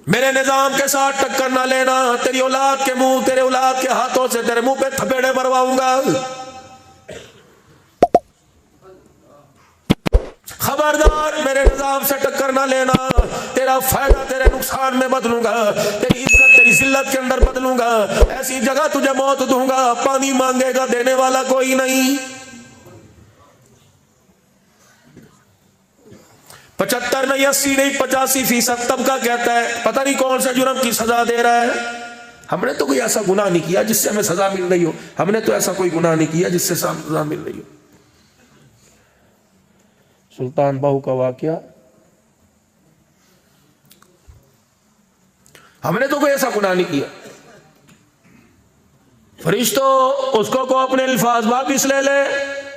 میرے نظام کے ساتھ ٹکر نہ لینا، تیری اولاد کے منہ، تیرے اولاد کے ہاتھوں سے تیرے منہ پہ تھپیڑے مرواؤں گا۔ خبردار میرے نظام سے ٹکر نہ لینا، تیرا فائدہ تیرے نقصان میں بدلوں گا، تیری عزت تیری ذلت کے اندر بدلوں گا، ایسی جگہ تجھے موت دوں گا، پانی مانگے گا دینے والا کوئی نہیں۔ 75 نہیں 80 نہیں 85% طبقہ کہتا ہے پتہ نہیں کون سے جرم کی سزا دے رہا ہے۔ ہم نے تو کوئی ایسا گناہ نہیں کیا جس سے ہمیں سزا مل رہی ہو، ہم نے تو ایسا کوئی گناہ نہیں کیا جس سے سزا مل رہی ہو۔ سلطان بہو کا واقعہ، ہم نے تو کوئی ایسا گناہ نہیں کیا۔ فرشتوں اس کو اپنے الفاظ واپس لے لے،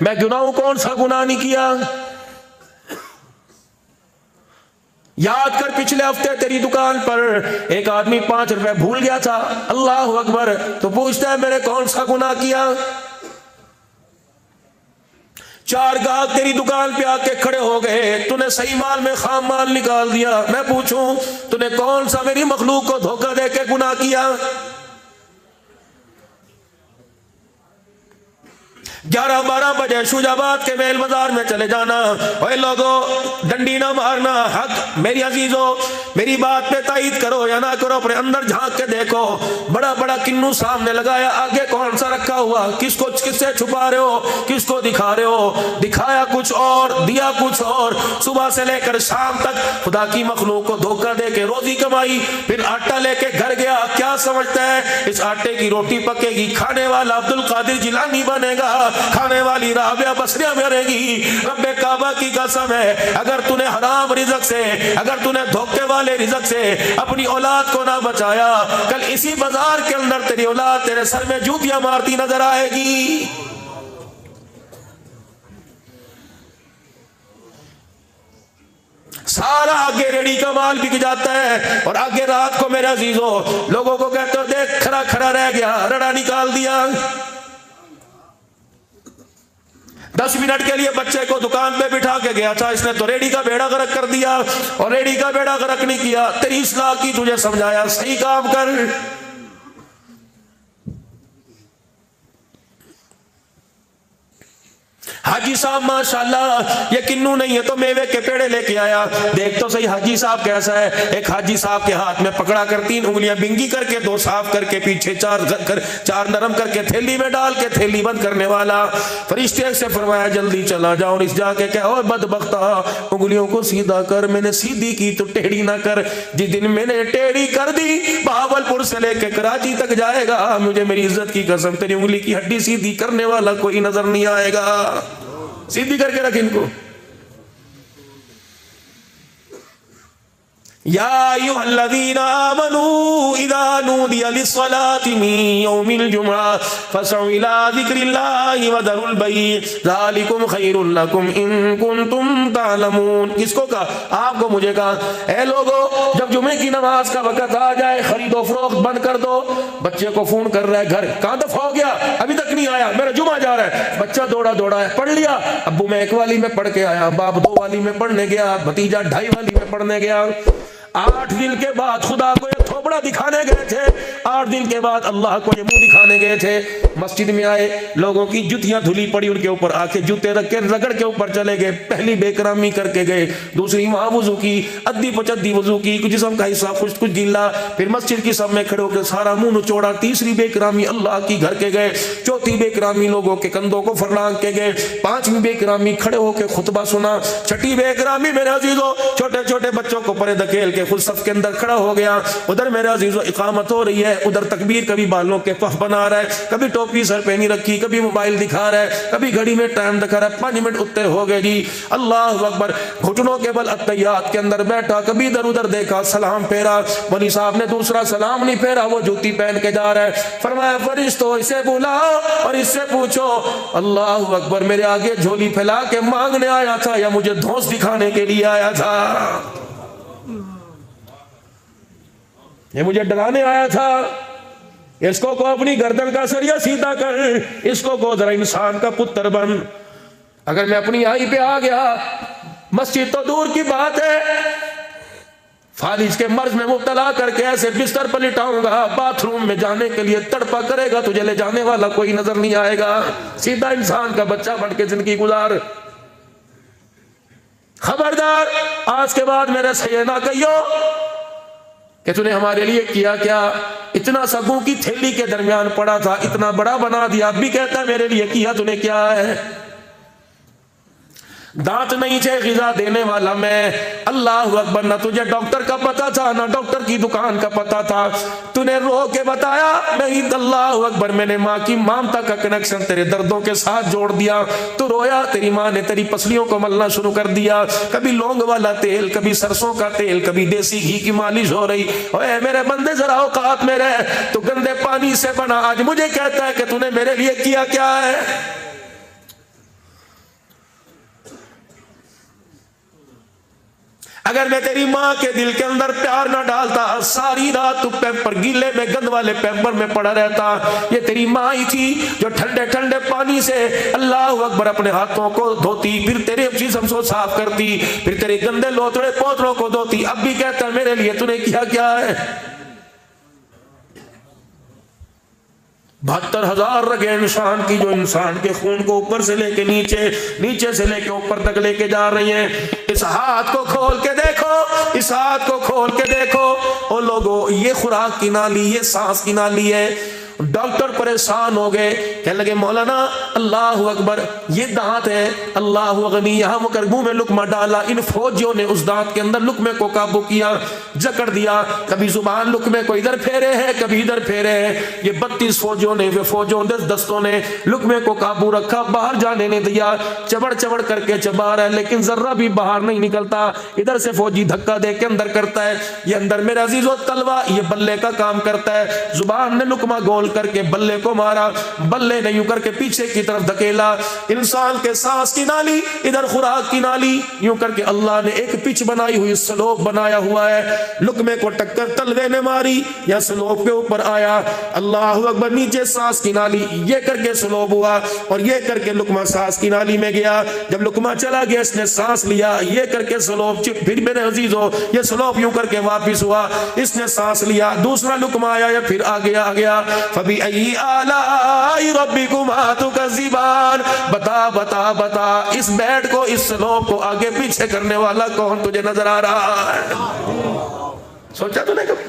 میں گناہوں کون سا گناہ نہیں کیا۔ یاد کر پچھلے ہفتے تیری دکان پر ایک آدمی 5 روپے بھول گیا تھا، اللہ اکبر، تو پوچھتا ہے میں نے کون سا گناہ کیا۔ 4 گاہک تیری دکان پہ آ کے کھڑے ہو گئے، تو نے صحیح مال میں خام مال نکال دیا، میں پوچھوں تو نے کون سا میری مخلوق کو دھوکہ دے کے گناہ کیا۔ 11-12 بجے شجاباد کے میل بازار میں چلے جانا، اے لوگوں ڈنڈی نہ مارنا، حق میری عزیزوں میری بات پہ تائید کرو یا نہ کرو، اپنے اندر جھانک کے دیکھو، بڑا بڑا کنو سامنے لگایا، آگے کون سا رکھا ہوا، کس سے چھپا رہے ہو، کس کو دکھا رہے ہو، دکھایا کچھ اور دیا کچھ اور، صبح سے لے کر شام تک خدا کی مخلوق کو دھوکہ دے کے روزی کمائی، پھر آٹا لے کے گھر گیا، کیا سمجھتا ہے اس آٹے کی روٹی پکے گی، کھانے والا عبد القادر جیلانی بنے گا، کھانے والی رابعہ بصریہ بنے گی۔ رب کعبہ کی قسم ہے اگر تو نے حرام رزق سے، اگر تو نے دھوکے والے رزق سے اپنی اولاد کو نہ بچایا، کل اسی بازار کے اندر تیری اولاد تیرے سر میں جوتیاں مارتی نظر آئے گی۔ سارا آگے ریڑی کا مال بک جاتا ہے، اور آگے رات کو میرے عزیزوں لوگوں کو کہتے ہو دیکھ کھڑا کھڑا رہ گیا، رڑا نکال دیا۔ 10 منٹ کے لیے بچے کو دکان پہ بٹھا کے گیا تھا، اس نے تو ریڑی کا بیڑا غرق کر دیا، اور ریڑی کا بیڑا غرق نہیں کیا، تیری اصلاح کی، تجھے سمجھایا صحیح کام کر۔ حاجی صاحب ماشاءاللہ یہ کنو نہیں ہے تو میوے کے پیڑے لے کے آیا، دیکھ تو صحیح حاجی صاحب کیسا ہے۔ ایک حاجی صاحب کے ہاتھ میں پکڑا کر 3 انگلیاں بنگی کر کے 2 صاف کر کے پیچھے 4 نرم کر کے تھیلی میں ڈال کے تھیلی بند کرنے والا۔ فرشتے سے فرمایا جلدی چلا جاؤ، اور اس جا کے کہ اوہ بدبختہ انگلیوں کو سیدھا کر، میں نے سیدھی کی تو ٹیڑھی نہ کر، جس دن میں نے ٹیڑھی کر دی بہاولپور سے لے کے کراچی تک جائے گا، مجھے میری عزت کی قسم تیری انگلی کی ہڈی سیدھی کرنے والا کوئی نظر نہیں آئے گا۔ سیدھی کر کے رکھ ان کو۔ یا ایھا الذین آمنوا اذا نودی للصلاۃ من یوم الجمعہ فاسعوا الی ذکر اللہ وذروا البیع ذلکم خیر لکم ان کنتم تعلمون۔ کس کو کہا؟ آپ کو، مجھے کہا، اے لوگو جب جمعے کی نماز کا وقت آ جائے خرید و فروخت بند کر دو۔ بچے کو فون کر رہا ہے گھر، کہاں دفع ہو گیا، ابھی تک نہیں آیا، میرا جمعہ جا رہا ہے۔ بچہ دوڑا ہے، پڑھ لیا، ابو میں 1 والی میں پڑھ کے آیا، باپ 2 والی میں پڑھنے گیا، بھتیجا 2.5 والی میں پڑھنے گیا۔ 8 دن کے بعد خدا کو یہ تھوپڑا دکھانے گئے تھے، 8 دن کے بعد اللہ کو یہ منہ دکھانے گئے تھے۔ مسجد میں آئے، لوگوں کی جوتیاں دھلی پڑی، ان کے اوپر آ کے جوتے رکھ کے رگڑ کے اوپر چلے گئے، پہلی بے کرامی کر کے گئے، دوسری وہاں وضو کی، ادھی پچدھی وضو کی، کچھ جسم کا حصہ کچھ گیلا، پھر مسجد کی سب میں کھڑے ہو کے سارا منہ نچوڑا، تیسری بے کرامی اللہ کی گھر کے گئے، چوتھی بے کرامی لوگوں کے کندھوں کو فرلانگ کے گئے، 5ویں بے کرامی کھڑے ہو کے خطبہ سنا، 6ٹھی بے کرامی میرے عزیزوں چھوٹے چھوٹے بچوں کو پرے دھکیل کے خود صف کے اندر کھڑا ہو گیا۔ ادھر میرے عزیزوں اقامت ہو رہی ہے، ادھر تکبیر، کبھی بالوں کے پف بنا رہا ہے، کبھی ٹوپی سر پہ نہیں رکھی، کبھی موبائل دکھا رہا ہے، کبھی گھڑی میں ٹائم دکھا رہا ہے، 5 منٹ اتنے ہو گئے جی، اللہ اکبر، گھٹنوں کے بل اتحیات کے اندر بیٹھا، کبھی ادھر ادھر دیکھا، سلام پھیرا، ولی صاحب نے دوسرا سلام نہیں پھیرا، وہ جوتی پہن کے جا رہا ہے۔ فرمایا فرشتوں اسے بلاؤ اور اس سے پوچھو، اللہ اکبر، میرے آگے جھولی پھیلا کے مانگنے آیا تھا یا مجھے دھونس دکھانے کے لیے آیا تھا؟ یہ مجھے ڈرانے آیا تھا؟ اس کو اپنی گردن کا سریا سیدھا کر، اس کو ذرا انسان کا پتر بن۔ اگر میں اپنی آئی پہ آ گیا، مسجد تو دور کی بات ہے، فالج کے مرض میں مبتلا کر کے ایسے بستر پر لٹاؤں گا، باتھ روم میں جانے کے لیے تڑپا کرے گا، تجھے لے جانے والا کوئی نظر نہیں آئے گا، سیدھا انسان کا بچہ بن کے زندگی گزار۔ خبردار آج کے بعد میرے سے یہ نہ کہیو کہ تو نے ہمارے لیے کیا کیا، اتنا سگوں کی تھیلی کے درمیان پڑا تھا، اتنا بڑا بنا دیا، اب بھی کہتا ہے میرے لیے کیا تو نے کیا ہے۔ دانت نہیں تھے غذا دینے والا میں، اللہ اکبر، نہ تجھے ڈاکٹر کا پتا تھا نہ ڈاکٹر کی دکان کا پتا تھا، تو نے رو کے بتایا نہیں، اللہ اکبر، میں نے ماں کی مامتا کا کنیکشن تیرے دردوں کے ساتھ جوڑ دیا، تو رویا، تیری ماں نے تیری پسلیوں کو ملنا شروع کر دیا، کبھی لونگ والا تیل، کبھی سرسوں کا تیل، کبھی دیسی گھی کی مالش ہو رہی، اے میرے بندے ذرا اوقات میں رہ، تو گندے پانی سے بنا، آج مجھے کہتا ہے کہ تو نے میرے لیے کیا کیا ہے۔ اگر میں تیری ماں کے دل کے اندر پیار نہ ڈالتا، ساری رات تو پیمپر گیلے میں، گند والے پیمپر میں پڑا رہتا۔ یہ تیری ماں ہی تھی جو ٹھنڈے ٹھنڈے پانی سے اللہ اکبر اپنے ہاتھوں کو دھوتی، پھر تیرے جسم کو صاف کرتی، پھر تیرے گندے لوتڑے پوتروں کو دھوتی، اب بھی کہتا ہے میرے لیے تو نے کیا کیا ہے۔ 72,000 رگیں انسان کی، جو انسان کے خون کو اوپر سے لے کے نیچے، نیچے سے لے کے اوپر تک لے کے جا رہی ہیں۔ اس ہاتھ کو کھول کے دیکھو، اس ہاتھ کو کھول کے دیکھو، او لوگو، یہ خوراک کی نالی، یہ سانس کی نالی ہے۔ ڈاکٹر پریشان ہو گئے، کہنے لگے مولانا اللہ اکبر، یہ دانت ہے، اللہ غنی، یہاں مکر منہ میں لقمہ ڈالا، ان فوجیوں نے اس دانت کے اندر لقمے کو قابو کیا، جکڑ دیا، کبھی زبان لقمے کو ادھر پھیرے ہے، کبھی ادھر پھیرے ہے، یہ 32 فوجیوں نے، فوجوں دستوں نے لقمے کو قابو رکھا، باہر جانے نہیں دیا، چبڑ چبڑ کر کے چبا رہا ہے، لیکن ذرہ بھی باہر نہیں نکلتا، ادھر سے فوجی دھکا دے کے اندر کرتا ہے، یہ اندر میرے عزیزو تلوا، یہ بلے کا کام کرتا ہے، زبان نے لقمہ گول کر کے بلے کو مارا، بلے نے یوں کر کے پیچھے کی طرف دھکیلا، انسان کے سانس کی نالی، ادھر خوراک کی نالی، یوں کر کے اللہ نے ایک پچ بنائی ہوئی، سلوپ بنایا ہوا ہے، لقمے کو ٹکر تلوے نے ماری یا سلوپ کے اوپر آیا، اللہ اکبر، نیچے سانس کی نالی، یہ کر کے سلوپ ہوا اور یہ کر کے لقمہ سانس کی نالی میں گیا، جب لقمہ چلا گیا اس نے سانس لیا، یہ کر کے سلوپ، پھر میرے عزیزو یہ سلوپ یوں کر کے واپس ہوا، اس نے سانس لیا، دوسرا لقمہ آیا، یا پھر آگیا، فَبِأَيِّ آلَاءِ رَبِّكُمَا تُكَذِّبَانِ، بتا اس بیٹ کو، اس سلوپ کو آگے پیچھے کرنے والا کون تجھے نظر آ رہا ہے؟ سوچا تو نہیں کبھی؟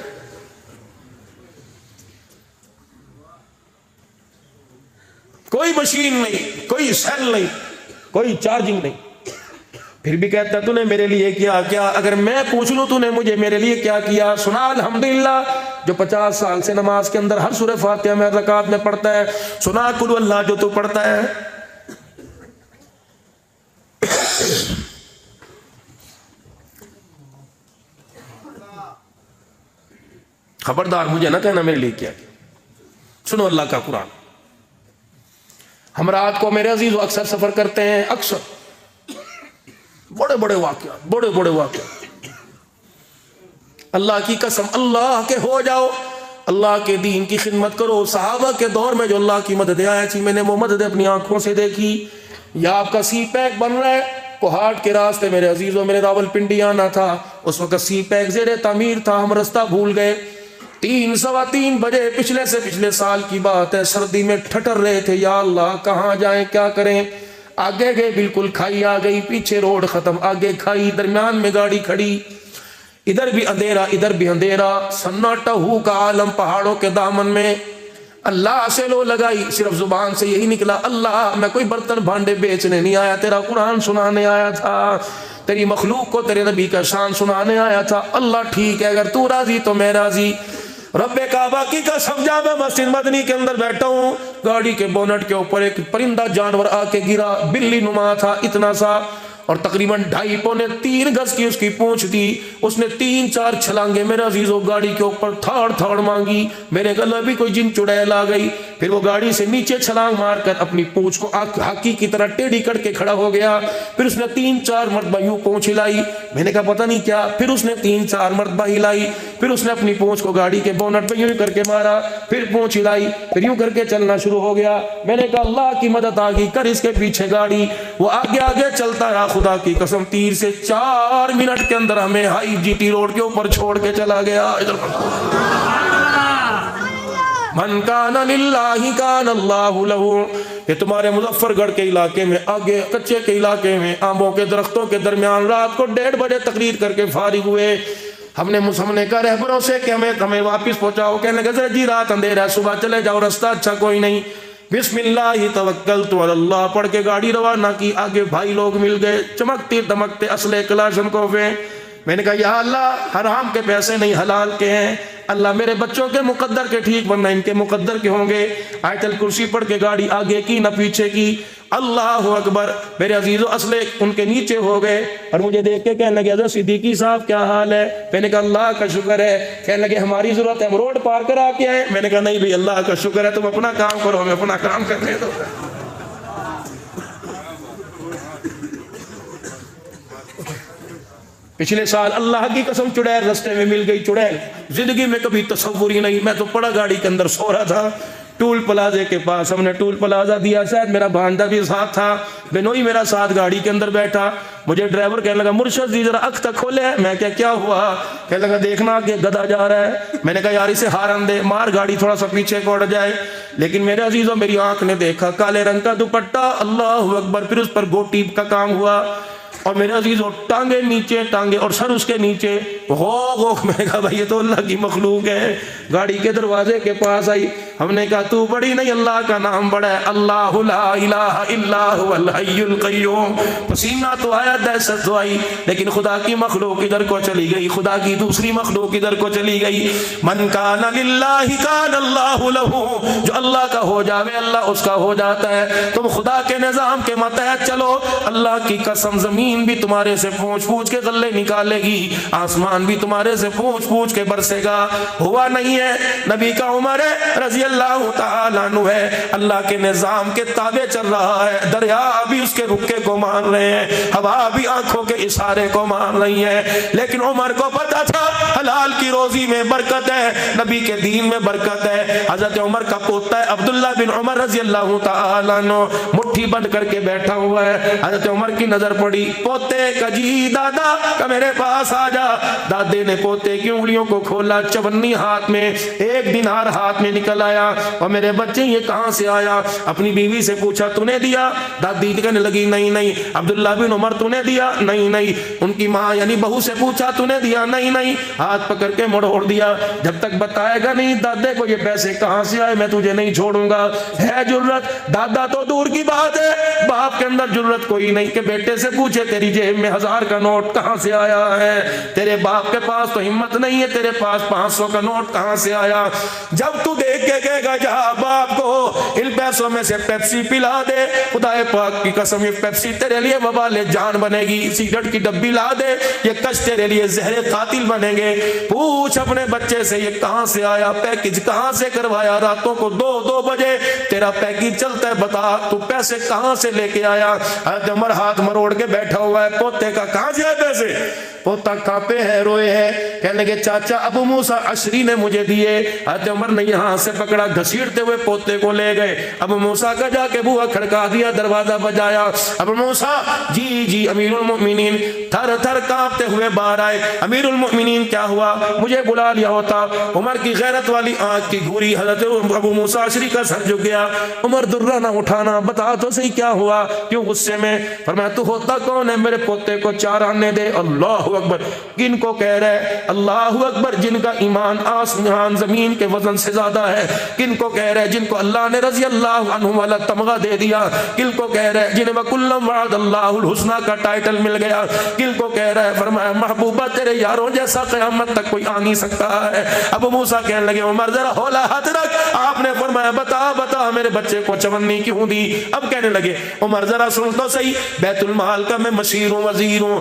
کوئی مشین نہیں، کوئی سیل نہیں، کوئی چارجنگ نہیں، پھر بھی کہتا ہے تو نے میرے لیے کیا کیا۔ اگر میں پوچھ لوں تو نے مجھے میرے لیے کیا کیا، سنا الحمدللہ، جو 50 سال سے نماز کے اندر ہر سورہ فاتحہ میں، رکعت میں پڑھتا ہے، سنا قل اللہ جو تو پڑھتا ہے۔ خبردار مجھے نہ کہنا میرے لیے کیا کیا، سنو اللہ کا قرآن۔ ہم رات کو میرے عزیز اکثر سفر کرتے ہیں، اکثر بڑے بڑے واقعات، اللہ کی قسم، اللہ کے ہو جاؤ، اللہ کے دین کی خدمت کرو۔ صحابہ کے دور میں جو اللہ کی مدد آیا تھی، میں نے وہ مدد اپنی آنکھوں سے دیکھی۔ یا آپ کا سی پیک بن رہا ہے کوہاٹ کے راستے، میرے عزیزوں، میرے راول پنڈی آنا تھا، اس وقت سی پیک زیر تعمیر تھا، ہم رستہ بھول گئے، 3 سوا 3 بجے، پچھلے سال کی بات ہے، سردی میں ٹھٹر رہے تھے، یا اللہ کہاں جائیں کیا کریں، آگے گئے بالکل کھائی آ گئی، پیچھے روڈ ختم، آگے کھائی، درمیان میں گاڑی کھڑی، ادھر بھی اندھیرا ادھر بھی اندھیرا، سناٹا ہو کا عالم پہاڑوں کے دامن میں۔ اللہ سے لو لگائی، صرف زبان سے یہی نکلا، اللہ میں کوئی برتن بھانڈے بیچنے نہیں آیا، تیرا قرآن سنانے آیا تھا، تیری مخلوق کو تیرے نبی کا شان سنانے آیا تھا۔ اللہ ٹھیک ہے، اگر تو راضی تو میں راضی۔ رب کعبہ کی قسم، جا میں مسجد مدنی کے اندر بیٹھا ہوں، گاڑی کے بونٹ کے اوپر ایک پرندہ جانور آ کے گرا، بلی نما تھا اتنا سا، اور تقریباً 2.5 پونے 3 گز کی اس کی پونچھ تھی، اس نے 3-4 چھلانگے میرے عزیزو گاڑی کے اوپر تھاڑ تھاڑ مانگی، میرے گلے بھی کوئی جن چڑیل آ گئی، پھر وہ گاڑی سے نیچے چھلانگ مار کر اپنی پونچھ کو ہاکی کی طرح ٹیڑھی کر کے کھڑا ہو گیا. پھر اس نے 3-4 مرتبہ یوں پونچھ ہلائی. میں نے کہا پتہ نہیں کیا. پھر اس نے 3-4 مرتبہ ہلائی. پھر اس نے اپنی پونچھ کو گاڑی کے بونٹ پہ یوں کر کے مارا. پھر پونچھ ہلائی. پھر یوں کر کے چلنا شروع ہو گیا. میں نے کہا اللہ کی مدد آ گئی, کر اس کے پیچھے گاڑی. وہ آگے آگے چلتا رہا. خدا کی قسم 3 سے 4 منٹ کے اندر ہمیں ہائی جی ٹی روڈ کے اوپر چھوڑ کے چلا گیا. من کان للہ کان اللہ لہ. کہ تمہارے مظفر گڑھ کے علاقے میں آگے کچے کے علاقے میں آموں کے درختوں کے درمیان رات کو 1:30 بجے تقریر کر کے فارغ ہوئے. ہم نے کہا رہبروں سے کہ ہمیں واپس پہنچاؤ. کہنے لگے جی رات اندھیرا ہے, صبح چلے جاؤ, رستہ اچھا کوئی نہیں. بسم اللہ توکلت علی اللہ پڑھ کے گاڑی روانہ کی. آگے بھائی لوگ مل گئے, چمکتے دمکتے اسلحے کلاشن کوفیں. میں نے کہا یا اللہ حرام کے پیسے نہیں حلال کے ہیں. اللہ میرے بچوں کے مقدر کے ٹھیک ورنہ ان کے مقدر کے ہوں گے. آیت الکرسی پڑھ کے گاڑی آگے کی نہ پیچھے کی. اللہ اکبر. میرے عزیزو اسلحے ان کے نیچے ہو گئے اور مجھے دیکھ کے کہنے لگے حضرت صدیقی صاحب کیا حال ہے. میں نے کہا اللہ کا شکر ہے. کہنے لگے ہماری ضرورت ہے, ہم روڈ پار کرا کے آئے. میں نے کہا نہیں بھائی اللہ کا شکر ہے, تم اپنا کام کرو, ہمیں اپنا کام کرنے دو. پچھلے سال اللہ کی قسم چڑیل رستے میں مل گئی. چڑیل زندگی میں کبھی تصور ہی نہیں. میں تو پڑا گاڑی کے اندر سو رہا تھا ٹول پلازے کے پاس. ہم نے ٹول پلازہ دیا, شاید میرا بھانجا بھی ساتھ تھا, بنوئی میرا ساتھ گاڑی کے اندر بیٹھا. مجھے ڈرائیور کہنے لگا مرشد جی ذرا اکھ تک کھولے. میں کیا ہوا؟ کہنے لگا دیکھنا کہ گدھا جا رہا ہے. میں نے کہا یار اسے ہارن دے, مار گاڑی تھوڑا سا پیچھے کوڑ جائے. لیکن میرے عزیزوں میری آنکھ نے دیکھا کالے رنگ کا دوپٹہ, اللہ اکبر. پھر اس پر گوٹی کا کام ہوا اور میرے عزیزوں ٹانگیں نیچے, ٹانگیں اور سر اس کے نیچے. میں نے کہا بھائی یہ تو اللہ کی مخلوق ہے. گاڑی کے دروازے کے پاس آئی. ہم نے کہا تو بڑی نہیں, اللہ کا نام بڑا ہے. اللہ لا الہ الا هو الحی القیوم. پسینہ تو آیا, دہشت تو آئی, لیکن خدا کی مخلوق ادھر کو چلی گئی, خدا کی دوسری مخلوق ادھر کو چلی گئی. من کان للہ کان اللہ لہ. جو اللہ کا ہو جاوے اللہ اس کا ہو جاتا ہے. تم خدا کے نظام کے ماتحت چلو, اللہ کی قسم زمین بھی تمہارے سے پوچھ پوچھ کے غلے نکالے گی, آسمان بھی تمہارے سے پوچھ پوچھ کے برسے گا. ہوا نہیں ہے. نبی کا عمر ہے رضی اللہ تعالیٰ عنہ ہے, اللہ کے نظام کے تابع چل رہا ہے. دریا بھی اس کے رکے کو مان رہے ہیں, ہوا بھی آنکھوں کے اشارے کو مان رہی ہے. لیکن عمر کو پتا تھا حلال کی روزی میں برکت ہے, نبی کے دین میں برکت ہے. حضرت عمر کا پوتا ہے عبداللہ بن عمر رضی اللہ تعالیٰ عنہ, مٹھی بند کر کے بیٹھا ہوا ہے. حضرت عمر کی نظر پڑی, پوتے کا جی دادا کا میرے پاس آ جا. دادے نے پوتے کی انگلیوں کو کھولا, چونی ہاتھ میں, 1 دینار ہاتھ میں نکل آیا. اور میرے بچے یہ کہاں سے آیا؟ اپنی بیوی سے پوچھا تو نے دیا؟ دادی کہنے لگی نہیں. عبداللہ بن عمر تو نے دیا؟ نہیں. ان کی ماں یعنی بہو سے پوچھا تو نے دیا؟ نہیں. ہاتھ پکڑ کے موڑ دیا. جب تک بتائے گا نہیں دادے کو یہ پیسے کہاں سے آئے میں تجھے نہیں چھوڑوں گا. ہے جرت, دادا تو دور کی بات ہے, باپ کے اندر جرت کوئی نہیں کہ بیٹے سے پوچھے تیری جیب میں 1000 کا نوٹ کہاں سے آیا ہے. تیرے باپ کے پاس تو ہمت نہیں ہے, تیرے پاس 500 کا نوٹ کہاں سے آیا. جب تو دیکھ کے کہے گا جا باپ کو ان پیسوں میں سے پیپسی پلا دے, خدا پاک کی قسم یہ پیپسی تیرے لیے وبال جان بنے گی. سگریٹ کی ڈبی لا دے, یہ کش تیرے لیے زہر قاتل بنیں گے. پوچھ اپنے بچے سے یہ کہاں سے آیا, پیکج کہاں سے کروایا, راتوں کو 2 بجے تیرا پیکج چلتا ہے, بتا تو پیسے کہاں سے لے کے آیا. حضرت عمر ہاتھ مروڑ کے بیٹھا ہوا ہے, پوتے کا کہاں سے آئے پیسے؟ پوتا کانپے ہے, روئے ہے. کہنے لگے چاچا ابو موسیٰ اشری نے مجھے دیے. حضرت عمر نے یہاں سے پکڑا, گھسیٹتے ہوئے پوتے کو لے گئے. ابو موسیٰ کا جا کے بوا کھڑکا دیا, دروازہ بجایا. ابو موسیٰ جی امیر المؤمنین تھر تھر کانپتے ہوئے باہر آئے. امیر المؤمنین کیا ہوا, مجھے بلا لیا ہوتا. عمر کی غیرت والی آنکھ کی گھوری, حضرت ابو موسیٰ اشری کا سر جھک گیا. عمر درہ نہ اٹھانا, بتا تو صحیح کیا ہوا, کیوں غصے میں؟ فرمایا تو ہوتا کون ہے, میرے پوتے کو 4 آنے دے. اللہ اکبر. کن کو کہہ رہے؟ اللہ اکبر. جن کا ایمان آسمان زمین کے وزن سے زیادہ ہے. کن کو کہہ رہے؟ جن کو اللہ نے رضی اللہ عنہ والا تمغہ دے دیا. کن کو کہہ رہے؟ جنہیں وَكُلًّا وَعَدَ اللَّهُ الْحُسْنَى کا ٹائٹل مل گیا. کن کو کہہ رہے؟ فرمایا محبوبہ تیرے یاروں جیسا قیامت تک کوئی آ نہیں سکتا ہے. ابو موسیٰ کہنے لگے عمر ذرا ہولا ہاتھ رکھ. آپ نے فرمایا بتا میرے بچے کو چونی کیوں دی. اب کہنے لگے عمر ذرا سن تو صحیح, بیت المال کا میں مشیر ہوں, وزیر ہوں,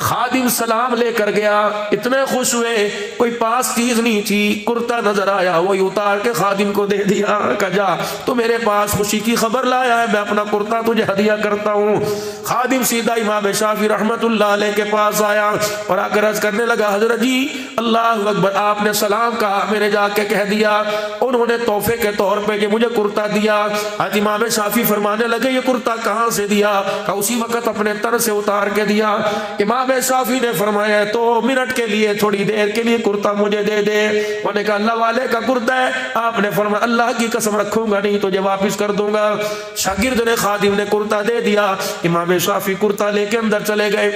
خادم سلام لے کر گیا، اتنے خوش ہوئے، کوئی پاس چیز نہیں تھی، کرتا نظر آیا، وہی اتار کے خادم کو دے دیا، کہا جا تو میرے پاس خوشی کی خبر لایا ہے، میں اپنا کرتا تجھے ہدیہ کرتا ہوں۔ خادم سیدھا امام شافعی رحمت اللہ علیہ کے پاس آیا اور آ کر عرض کرنے لگا، حضرت جی اللہ اکبر، آپ نے سلام کہا، میں نے جا کے کہہ دیا، انہوں نے تحفے کے طور پہ یہ مجھے کرتا دیا۔ حضرت امام شافعی فرمانے لگے یہ کرتا کہاں سے دیا؟ کہا اسی وقت اپنے تن سے اتار کے دیا۔ امام شافعی نے فرمایا تو منٹ کے لیے، تھوڑی دیر کے لیے کرتا مجھے دے دے۔ انہوں نے کہا اللہ والے کا کرتا ہے۔ آپ نے فرمایا اللہ کی قسم رکھوں گا نہیں تجھے واپس کر دوں گا۔ شاگرد نے خادم نے کرتا دے دیا، امام شافعی کرتا لے کے اندر چلے گئے۔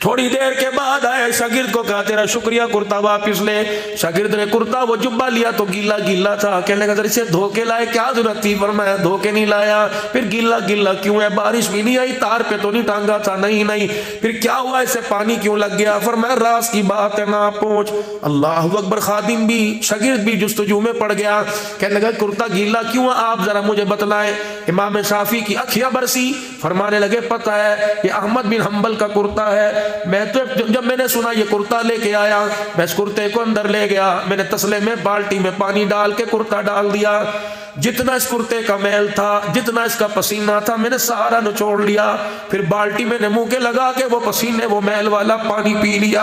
تھوڑی دیر کے بعد آئے، شاگرد کو کہا تیرا شکریہ، کرتا واپس لے۔ شاگرد نے کرتا وہ جبہ لیا تو گیلا گیلا تھا، کہنے لگا اسے دھو کے لائے، کیا ضرورت تھی؟ فرمایا دھو کے نہیں لایا۔ پھر گیلا گیلا کیوں ہے؟ بارش بھی نہیں آئی، تار پہ تو نہیں ٹانگا تھا؟ نہیں۔ پھر کیا ہوا، اسے پانی کیوں لگ گیا؟ فرمایا راز کی بات ہے نہ پوچھ۔ اللہ اکبر، خادم بھی شاگرد بھی جستجو میں پڑ گیا، کہنے لگا کرتا گیلا کیوں ہے، آپ ذرا مجھے بتلائیں۔ امام شافعی کی اکھیاں برسی، فرمانے لگے پتہ ہے یہ احمد بن حنبل کا کرتا ہے، میں تو جب میں نے سنا یہ کرتا لے کے آیا، میں اس کرتے کو اندر لے گیا، میں نے تسلے میں بالٹی میں پانی ڈال کے کرتا ڈال دیا، جتنا اس کرتے کا میل تھا، جتنا اس کا پسینہ تھا، میں نے سارا نچوڑ لیا، پھر بالٹی میں نے منہ کے لگا کے وہ پسینے وہ میل والا پانی پی لیا۔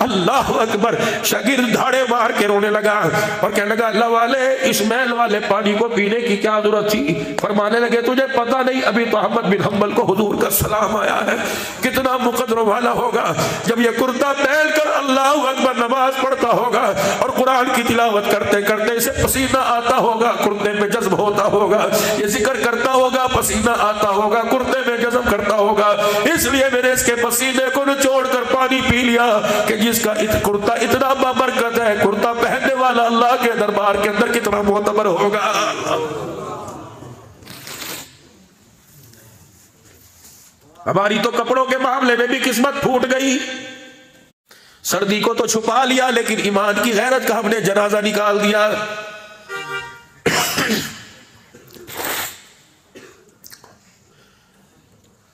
اللہ اکبر، شاگرد دھاڑے مار کے رونے لگا اور کہنے لگا اللہ والے اس میل والے پانی کو پینے کی کیا ضرورت تھی؟ فرمانے لگے تجھے پتہ نہیں، ابھی تو احمد بن حنبل کو حضور کا سلام آیا ہے، کتنا مقدروں والا ہوگا جب یہ کرتا پہن کر اللہ اکبر نماز پڑھتا ہوگا اور قرآن کی تلاوت کرتے کرتے اسے پسینہ آتا ہوگا، کرتے میں جذب ہوتا ہوگا، یہ ذکر کرتا ہوگا، پسینہ آتا ہوگا، کرتے میں جذب کرتا ہوگا، اس لیے میں نے اس کے پسینے کو نچوڑ کر پانی پی لیا کہ جس کا کرتا اتنا بابرکت ہے، کرتا پہننے والا اللہ کے دربار کے اندر کتنا معتبر ہوگا۔ ہماری تو کپڑوں کے معاملے میں بھی قسمت پھوٹ گئی، سردی کو تو چھپا لیا لیکن ایمان کی غیرت کا ہم نے جنازہ نکال دیا۔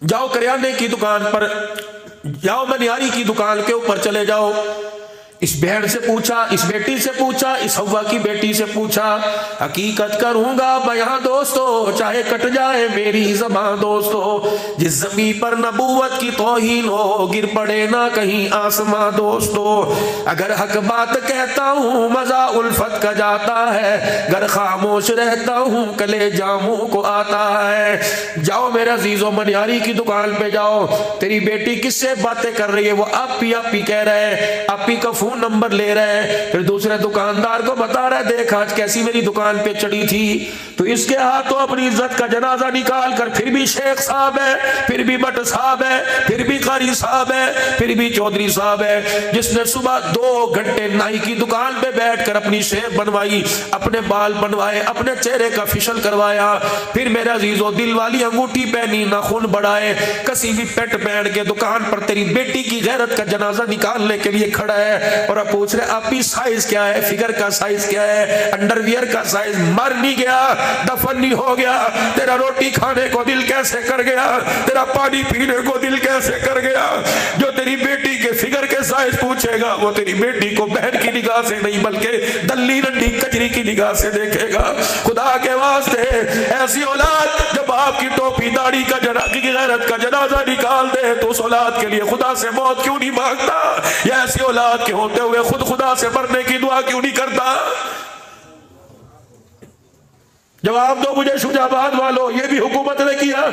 جاؤ کریانے کی دکان پر جاؤ، منیاری کی دکان کے اوپر چلے جاؤ، اس بہن سے پوچھا، اس بیٹی سے پوچھا، اس ہوا کی بیٹی سے پوچھا، حقیقت کروں گا بیاں دوستو چاہے کٹ جائے میری زبان دوستو، جس زمین پر نبوت کی توہین ہو گر پڑے نہ کہیں آسمان دوستو، اگر حق بات کہتا ہوں مزہ الفت کا جاتا ہے، گر خاموش رہتا ہوں کلے جاموں کو آتا ہے۔ جاؤ میرے عزیزو، منیاری کی دکان پہ جاؤ، تیری بیٹی کس سے باتیں کر رہی ہے؟ وہ آپی آپی کہہ رہے ہیں، آپی کا فون نمبر لے رہے ہیں، پھر دوسرے دکاندار کو بتا رہا ہے دیکھ آج کیسی میری دکان پہ چڑھی تھی، تو اس کے ہاتھوں اپنی عزت کا جنازہ نکال کر پھر بھی شیخ صاحب ہے، پھر بھی بٹ صاحب ہے، پھر بھی قاری صاحب ہے، پھر بھی چودھری صاحب ہے، جس نے صبح 2 گھنٹے نائی کی دکان پہ بیٹھ کر اپنی شیپ بنوائی، اپنے بال بنوائے، اپنے چہرے کا فیشل کروایا، پھر میرے عزیزو دل والی انگوٹھی پہنی، ناخن بڑھائے، کسی بھی پیٹ پہن کے دکان پر تیری بیٹی کی غیرت کا جنازہ نکالنے کے لیے کھڑا ہے، اور اب پوچھ رہے آپ کی سائز کیا ہے، فگر کا سائز کیا ہے، انڈر ویئر کا سائز، مر نہیں گیا، دفن نہیں ہو گیا، تیرا روٹی کھانے کو دل کیسے کر گیا، تیرا پانی پینے کو دل کیسے کر گیا؟ جو تیری بیٹی کے فگر کے سائز پوچھے گا وہ تیری بیٹی کو بہن کی نگاہ سے نہیں بلکہ دلی رنڈی کجری کی نگاہ سے دیکھے گا۔ خدا کے واسطے ایسی اولاد جب آپ کی ٹوپی داڑھی کا کی غیرت کا جنازہ نکال دے تو اس اولاد کے لیے خدا سے موت کیوں نہیں مانگتا؟ یا ایسی اولاد کے ہوتے ہوئے خود خدا سے مرنے کی دعا کیوں نہیں کرتا؟ جواب دو مجھے شجاع آباد والو، یہ بھی حکومت نے کیا۔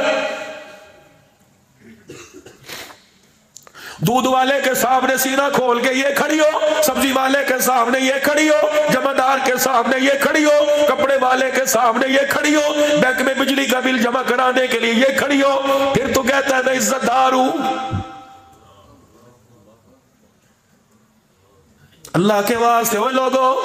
دودھ والے کے سامنے سینہ کھول کے یہ کھڑی ہو، سبزی والے کے سامنے یہ کھڑی ہو، جمعدار کے سامنے یہ کھڑی ہو، کپڑے والے کے سامنے یہ کھڑی ہو، بینک میں بجلی کا بل جمع کرانے کے لیے یہ کھڑی ہو، پھر تو کہتا ہے میں عزت دار ہوں۔ اللہ کے واسطے وہ لوگوں،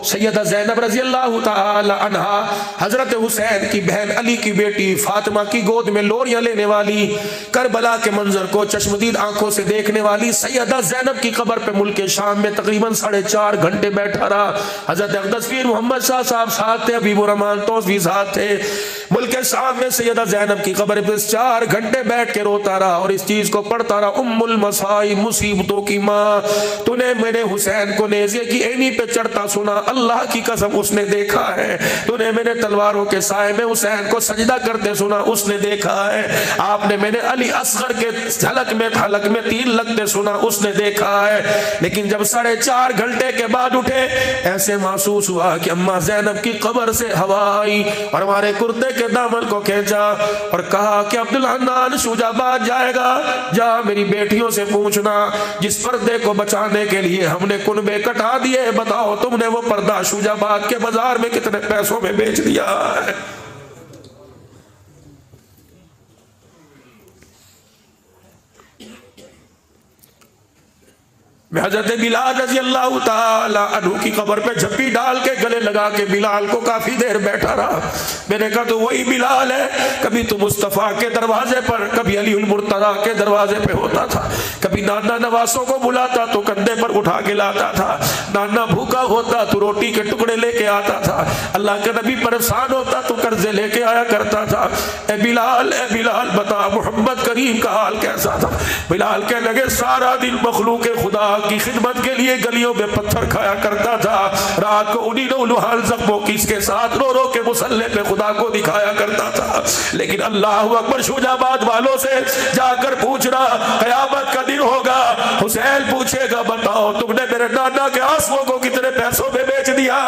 سیدہ زینب رضی اللہ تعالی عنہا حضرت حسین کی بہن علی کی بیٹی فاطمہ کی گود میں لوریاں لینے والی، کربلا کے منظر کو چشمدید آنکھوں سے دیکھنے والی سیدہ زینب کی قبر پہ ملک شام میں تقریباً 4.5 گھنٹے بیٹھا رہا۔ حضرت اقدس پیر محمد شاہ صاحب ساتھ تھے، حبیب الرحمان توسوی ساتھ تھے، ملک شام میں سیدہ زینب کی قبر پہ 4 گھنٹے بیٹھ کے روتا رہا اور اس چیز کو پڑھتا رہا، ام المصائب، مصیبتوں کی ماں، تو نے میرے حسین کو نیزے کی اینی پہ چڑھتا سنا، اللہ کی قسم اس نے دیکھا ہے، تو نے میرے تلواروں کے سائے میں حسین کو سجدہ کرتے سنا، اس نے دیکھا ہے، آپ نے میرے علی اصغر کے حلق میں 3 لگتے سنا، اس نے دیکھا ہے، لیکن جب 4.5 گھنٹے کے بعد اٹھے ایسے محسوس ہوا کہ اماں زینب کی قبر سے ہوا آئی اور ہمارے کرتے کے دامن کو کھینچا اور کہا کہ عبدالحنان شوج آباد جائے گا، جا میری بیٹیوں سے پوچھنا جس پردے کو بچانے کے لیے ہم نے کنبے کٹا دیے، بتاؤ تم نے وہ پردہ شوج آباد کے بازار میں کتنے پیسوں میں بیچ دیا ہے۔ میں حضرت بلال رضی اللہ تعالی عنہ کی قبر پہ جھپی ڈال کے گلے لگا کے بلال کو کافی دیر بیٹھا رہا، میں نے کہا تو وہی بلال ہے، کبھی تو مصطفیٰ کے دروازے پر، کبھی علی المرتضیٰ کے دروازے پہ ہوتا تھا، کبھی نانا نواسوں کو بلاتا تو کندھے پر اٹھا کے لاتا تھا، نانا بھوکا ہوتا تو روٹی کے ٹکڑے لے کے آتا تھا، اللہ کے نبی پریشان ہوتا تو قرضے لے کے آیا کرتا تھا، اے بلال بتا محمد کریم کا حال کیسا تھا؟ بلال کہنے لگے سارا دن مخلوق خدا کی خدمت کے لیے گلیوں میں پتھر کھایا کرتا تھا، رات کو انہی نولوحان زخموں کی اس کے ساتھ رو رو کے مصلے پہ خدا کو دکھایا کرتا تھا، لیکن اللہ اکبر شوج آباد والوں سے جا کر پوچھ رہا قیامت کا دن ہوگا، حسین پوچھے گا بتاؤ تم نے میرے نانا کے آنسوؤں کو کتنے پیسوں میں بیچ دیا؟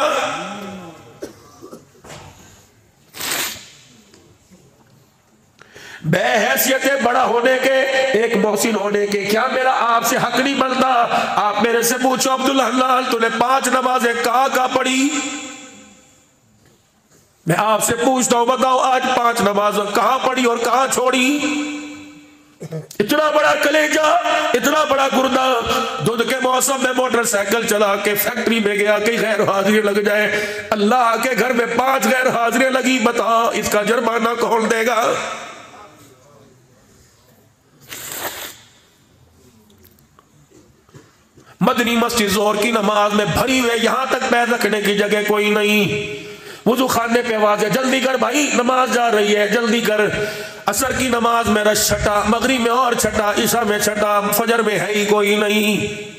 بے حیثیت بڑا ہونے کے، ایک محسن ہونے کے، کیا میرا آپ سے حق نہیں بنتا؟ آپ میرے سے پوچھو عبدالحنان تو نے 5 نمازیں کہاں پڑھی؟ میں آپ سے پوچھتا ہوں بتاؤ آج 5 نمازیں کہاں پڑھی اور کہاں چھوڑی؟ اتنا بڑا کلیجہ، اتنا بڑا گردہ، دھند کے موسم میں موٹر سائیکل چلا کے فیکٹری میں گیا کہ غیر حاضری لگ جائے، اللہ کے گھر میں 5 غیر حاضری لگی، بتا اس کا جرمانہ کون دے گا؟ مدنی مسجد ظہر کی نماز میں بھری ہوئے، یہاں تک پیر رکھنے کی جگہ کوئی نہیں، وضو خانے پہ آواز ہے جلدی کر بھائی نماز جا رہی ہے جلدی کر، عصر کی نماز میں رش چھٹا، مغرب میں اور چھٹا، عشاء میں چھٹا، فجر میں ہے ہی کوئی نہیں۔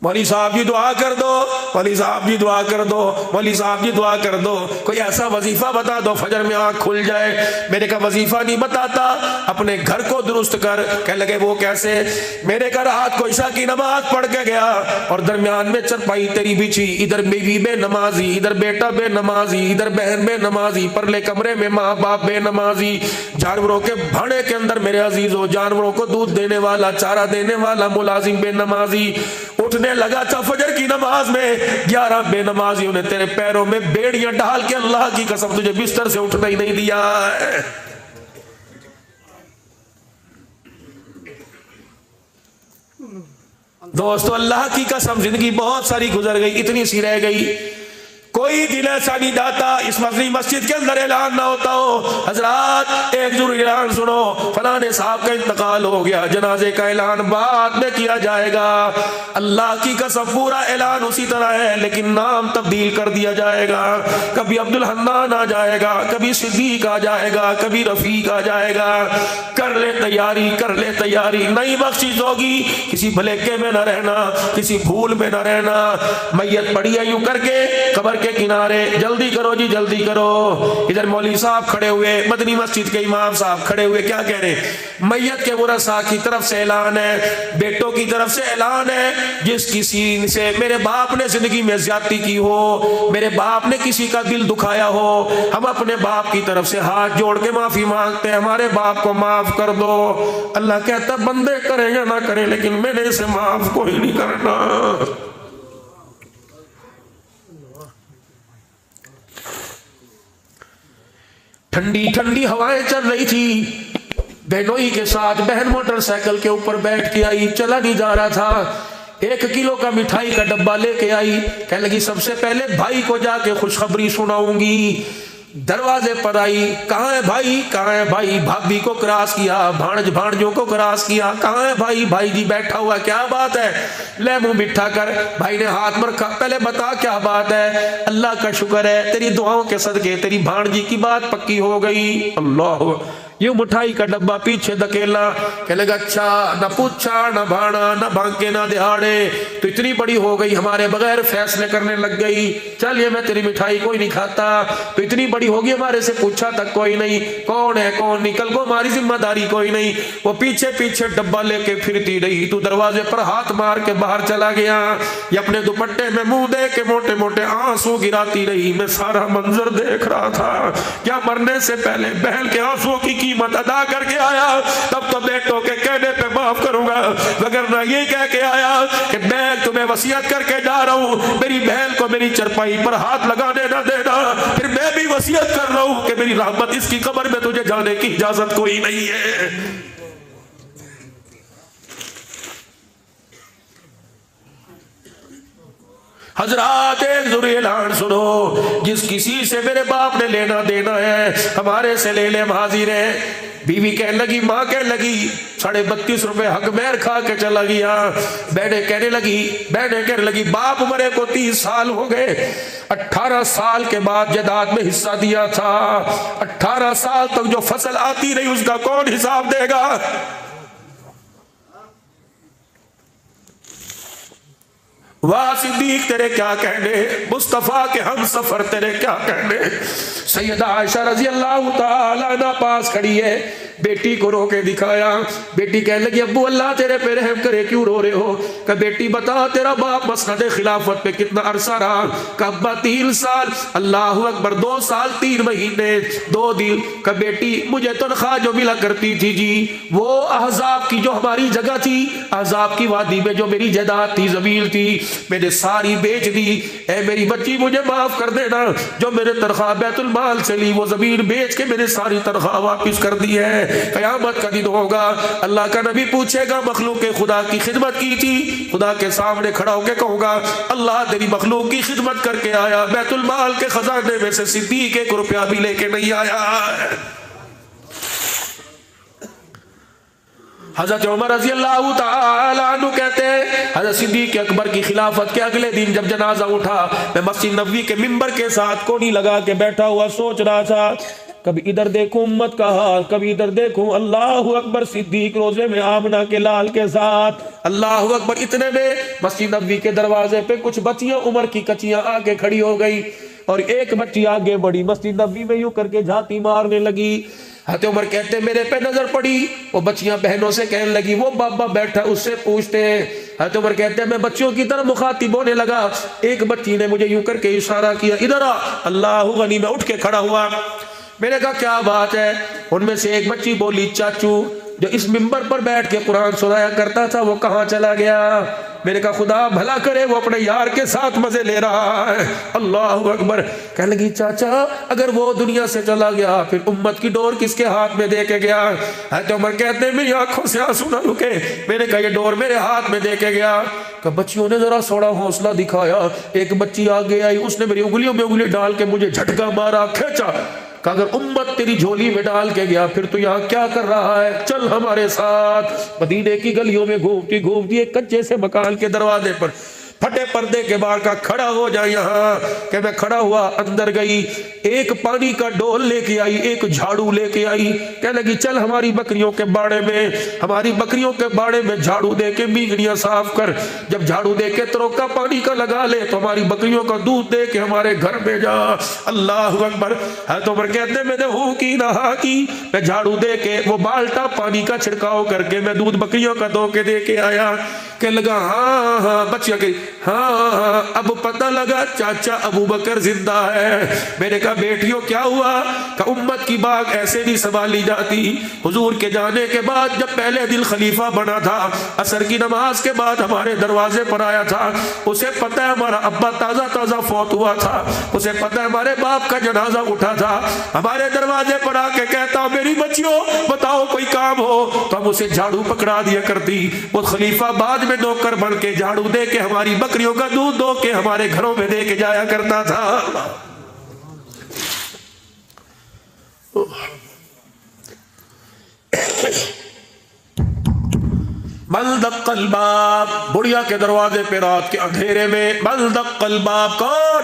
مولوی صاحب جی دعا کر دو، مولوی صاحب جی دعا کر دو، مولوی صاحب جی دعا کر دو، کوئی ایسا وظیفہ بتا دو فجر میں آنکھ کھل جائے۔ میرے کا وظیفہ نہیں بتاتا، اپنے گھر کو درست کر۔ کہنے لگے وہ کیسے؟ میرے کا رات کو عشاء کی نماز پڑھ کے گیا اور درمیان میں چرپائی تیری بچھی، ادھر بیوی بے نمازی، ادھر بیٹا بے نمازی، ادھر بہن بے نمازی، پرلے کمرے میں ماں باپ بے نمازی، جانوروں کے بھاڑے کے اندر میرے عزیزوں جانوروں کو دودھ دینے والا چارہ دینے والا ملازم بے نمازی۔ اٹھنے لگا تھا فجر کی نماز میں 11 بے نمازیوں نے تیرے پیروں میں بیڑیاں ڈال کے اللہ کی قسم تجھے بستر سے اٹھنا ہی نہیں دیا ہے۔ دوستو اللہ کی قسم زندگی بہت ساری گزر گئی، اتنی سی رہ گئی، کوئی دل ایسا نہیں جاتا اس مدنی مسجد کے اندر اعلان نہ ہوتا ہو حضرات ایک ضرور اعلان سنو، فلانے صاحب کا انتقال ہو گیا، جنازے کا اعلان بعد میں کیا جائے گا۔ اللہ کی قسم پورا اعلان اسی طرح ہے لیکن نام تبدیل کر دیا جائے گا، کبھی عبدالحنان آ جائے گا، کبھی صدیق آ جائے گا، کبھی رفیق آ جائے گا۔ کر لے تیاری، کر لے تیاری، نئی بخشش ہوگی، کسی بھلیکے میں نہ رہنا، کسی بھول میں نہ رہنا۔ میت پڑی ہے یوں کر کے قبر کے کنارے، جلدی کرو جی جلدی کرو۔ ادھر مولوی صاحب کھڑے ہوئے، مدنی مسجد کے امام صاحب کھڑے ہوئے، کیا کہہ رہے ہیں؟ میت کے ورثاء کی طرف سے اعلان ہے، بیٹوں کی طرف سے اعلان ہے، جس کسی سے میرے باپ نے زندگی میں زیادتی کی ہو، میرے باپ نے کسی کا دل دکھایا ہو، ہم اپنے باپ کی طرف سے ہاتھ جوڑ کے معافی مانگتے ہیں، ہمارے باپ کو معاف کر دو۔ اللہ کہتا بندے کریں یا نہ کریں لیکن میرے سے معاف کوئی نہیں کرنا۔ ٹھنڈی ٹھنڈی ہوائیں چل رہی تھی، بہنوئی کے ساتھ بہن موٹر سائیکل کے اوپر بیٹھ کے آئی، چلا نہیں جا رہا تھا، 1 کلو کا مٹھائی کا ڈبہ لے کے آئی، کہنے لگی سب سے پہلے بھائی کو جا کے خوشخبری سناؤں گی۔ دروازے پر آئی، کہاں ہے بھائی، کہاں ہے بھائی؟ بھابھی کو کراس کیا، بھانجوں کو کراس کیا، کہاں ہے بھائی؟ بھائی جی بیٹھا ہوا، کیا بات ہے؟ لے منہ بٹھا کر بھائی نے ہاتھ میں رکھا، پہلے بتا کیا بات ہے؟ اللہ کا شکر ہے تیری دعاؤں کے صدقے تیری بھانجی کی بات پکی ہو گئی۔ اللہ، یوں مٹھائی کا ڈبہ پیچھے دھکیلا، کہنے لگا اچھا، نہ پوچھا نہ بھانا نہ بھانکے نہ دہاڑے، تو اتنی بڑی ہو گئی ہمارے بغیر فیصلے کرنے لگ گئی، چل یہ میں تیری مٹھائی کوئی نہیں کھاتا، تو اتنی بڑی ہوگی ہمارے سے پوچھا تک کوئی نہیں، کون ہے کون نکل کو ہماری ذمہ داری کوئی نہیں، وہ پیچھے پیچھے ڈبہ لے کے پھرتی رہی، تو دروازے پر ہاتھ مار کے باہر چلا گیا، یہ اپنے دوپٹے میں منہ دے کے موٹے موٹے آنسو گراتی رہی، میں سارا منظر دیکھ رہا تھا، کیا مرنے سے پہلے بہن کے آنسو کی قیمت ادا کر کے آیا، تب تو بیٹوں کے کہنے پہ معاف کروں گا، وگرنہ یہ کہہ کے آیا کہ میں تمہیں وصیت کر کے جا رہا ہوں میری بہن کو میری چرپائی پر ہاتھ لگانے نہ دینا، پھر میں بھی وصیت کر رہا ہوں کہ میری رحمت اس کی قبر میں تجھے جانے کی اجازت کوئی نہیں ہے۔ حضرات ایک ضروری اعلان سنو، جس کسی سے میرے باپ نے لینا دینا ہے ہمارے سے لے لے، ہم حاضر ہیں۔ بیوی کہنے لگی، ماں کہنے لگی 32.5 روپے حق مہر کھا کے چلا گیا، بہنیں کہنے لگی باپ مرے کو 30 سال ہو گئے، 18 سال کے بعد جائیداد میں حصہ دیا تھا، 18 سال تک جو فصل آتی رہی اس کا کون حساب دے گا؟ واہ صدیق تیرے کیا کہنے، مصطفیٰ کے ہم سفر تیرے کیا کہنے۔ سیدہ عائشہ رضی اللہ تعالیٰ عنہ پاس کھڑی ہے، بیٹی کو رو کے دکھایا، بیٹی کہنے لگی ابو اللہ تیرے پہ رحم کرے کیوں رو رہے ہو؟ کہ بیٹی بتا تیرا باپ مسند خلافت پہ کتنا عرصہ رہا؟ کہ ابا 3 سال۔ اللہ اکبر، 2 سال 3 مہینے 2 دن۔ کہ بیٹی مجھے تنخواہ جو ملا کرتی تھی جی وہ احزاب کی جو ہماری جگہ تھی، احزاب کی وادی میں جو میری جائیداد تھی، زمین تھی، میں نے ساری بیچ دی، اے میری بچی مجھے معاف کر دینا، جو میرے تنخواہ بیت المال سے لی وہ زمین بیچ کے میرے ساری تنخواہ واپس کر دی ہے۔ قیامت کا دن ہوگا، اللہ کا نبی پوچھے گا مخلوق خدا کی خدمت کی تھی، خدا کے سامنے کھڑا ہو کے کہوں گا اللہ تیری مخلوق کی خدمت کر کے آیا، بیت المال کے خزانے میں سے صدیق 1 روپیہ بھی لے کے نہیں آیا۔ حضرت عمر رضی اللہ تعالیٰ عنہ کہتے ہیں حضرت صدیق اکبر کی خلافت کے اگلے دن جب جنازہ اٹھا، میں مسجد نبوی کے منبر کے ساتھ کونی لگا کے بیٹھا ہوا سوچ رہا تھا، کبھی ادھر دیکھوں امت کا حال، کبھی ادھر دیکھوں اللہ اکبر صدیق روزے میں آمنہ کے لال کے ساتھ، اللہ اکبر۔ اتنے میں مسجد نبوی کے دروازے پہ کچھ بچیاں عمر کی کچیاں آ کے کھڑی ہو گئی، اور ایک بچی آگے بڑی مسجد نبوی میں یوں کر کے جھاتی مارنے لگی۔ حضرت عمر کہتے ہیں میرے پہ نظر پڑی، وہ بچیاں بہنوں سے کہنے لگی وہ بابا بیٹھا اس سے پوچھتے ہیں۔ حضرت عمر کہتے ہیں میں بچیوں کی طرح مخاطب ہونے لگا، ایک بچی نے مجھے یوں کر کے اشارہ کیا ادھر آ، اللہ غنی، میں اٹھ کے کھڑا ہوا، میں نے کہا کیا بات ہے؟ ان میں سے ایک بچی بولی چاچو جو اس منبر پر بیٹھ کے قرآن سنایا کرتا تھا وہ کہاں چلا گیا؟ میں نے کہا خدا بھلا کرے وہ اپنے یار کے ساتھ مزے لے رہا ہے، اللہ اکبر۔ کہنے لگی چاچا اگر وہ دنیا سے چلا گیا پھر امت کی ڈور کس کے ہاتھ میں دے کے گیا؟ حضرت عمر کہتے ہیں میری آنکھوں سے آنسو نہ رکے، میں نے کہا یہ ڈور میرے ہاتھ میں دے کے گیا۔ کہ بچیوں نے ذرا سوڑا حوصلہ دکھایا، ایک بچی آگے آئی، اس نے میری انگلیوں میں انگلی ڈال کے مجھے جھٹکا مارا، کھینچا، کہ اگر امت تیری جھولی میں ڈال کے گیا پھر تو یہاں کیا کر رہا ہے؟ چل ہمارے ساتھ۔ مدینے کی گلیوں میں گھومتی گھومتی ایک کچے سے مکان کے دروازے پر پھٹے پردے کے باہر کا کھڑا ہو جا یہاں، کہ میں کھڑا ہوا، اندر گئی، ایک پانی کا ڈول لے کے آئی، ایک جھاڑو لے کے آئی، کہنے لگی چل ہماری بکریوں کے باڑے میں، ہماری بکریوں کے باڑے میں جھاڑو دے کے مینگڑیاں صاف کر، جب جھاڑو دے کے تروکا پانی کا لگا لے تو ہماری بکریوں کا دودھ دے کے ہمارے گھر میں جا، اللہ اکبر۔ حضرت عمر کہتے ہیں میں نے ہو کی نہا کی، میں جھاڑو دے کے وہ بالٹا پانی کا چھڑکاؤ کر کے میں دودھ بکریوں کا دو کے دے کے آیا، کہ لگا ہاں ہاں بچیاں کہ ہاں اب پتہ لگا چاچا ابو بکر زندہ ہے۔ میں نے کہا بیٹیوں کیا ہوا؟ کہ امت کی باغ ایسے نہیں سنبھالی جاتی، حضور کے جانے کے بعد جب پہلے دن خلیفہ بنا تھا، عصر کی نماز کے بعد ہمارے دروازے پر آیا تھا، اسے پتہ ہے ہمارا ابا تازہ تازہ فوت ہوا تھا، اسے پتہ ہے ہمارے باپ کا جنازہ اٹھا تھا، ہمارے دروازے پر آ کے کہتا میری بچیوں بتاؤ کوئی کام ہو، تو ہم اسے جھاڑو پکڑا دیا کرتی، وہ خلیفہ بعد میں نوکر بن کے جھاڑو دے کے ہماری بکریوں کا دودھ دو کے ہمارے گھروں میں دے کے جایا کرتا تھا۔ من دق الباب، بڑھیا کے دروازے پہ رات کے اندھیرے میں من دق الباب، کون؟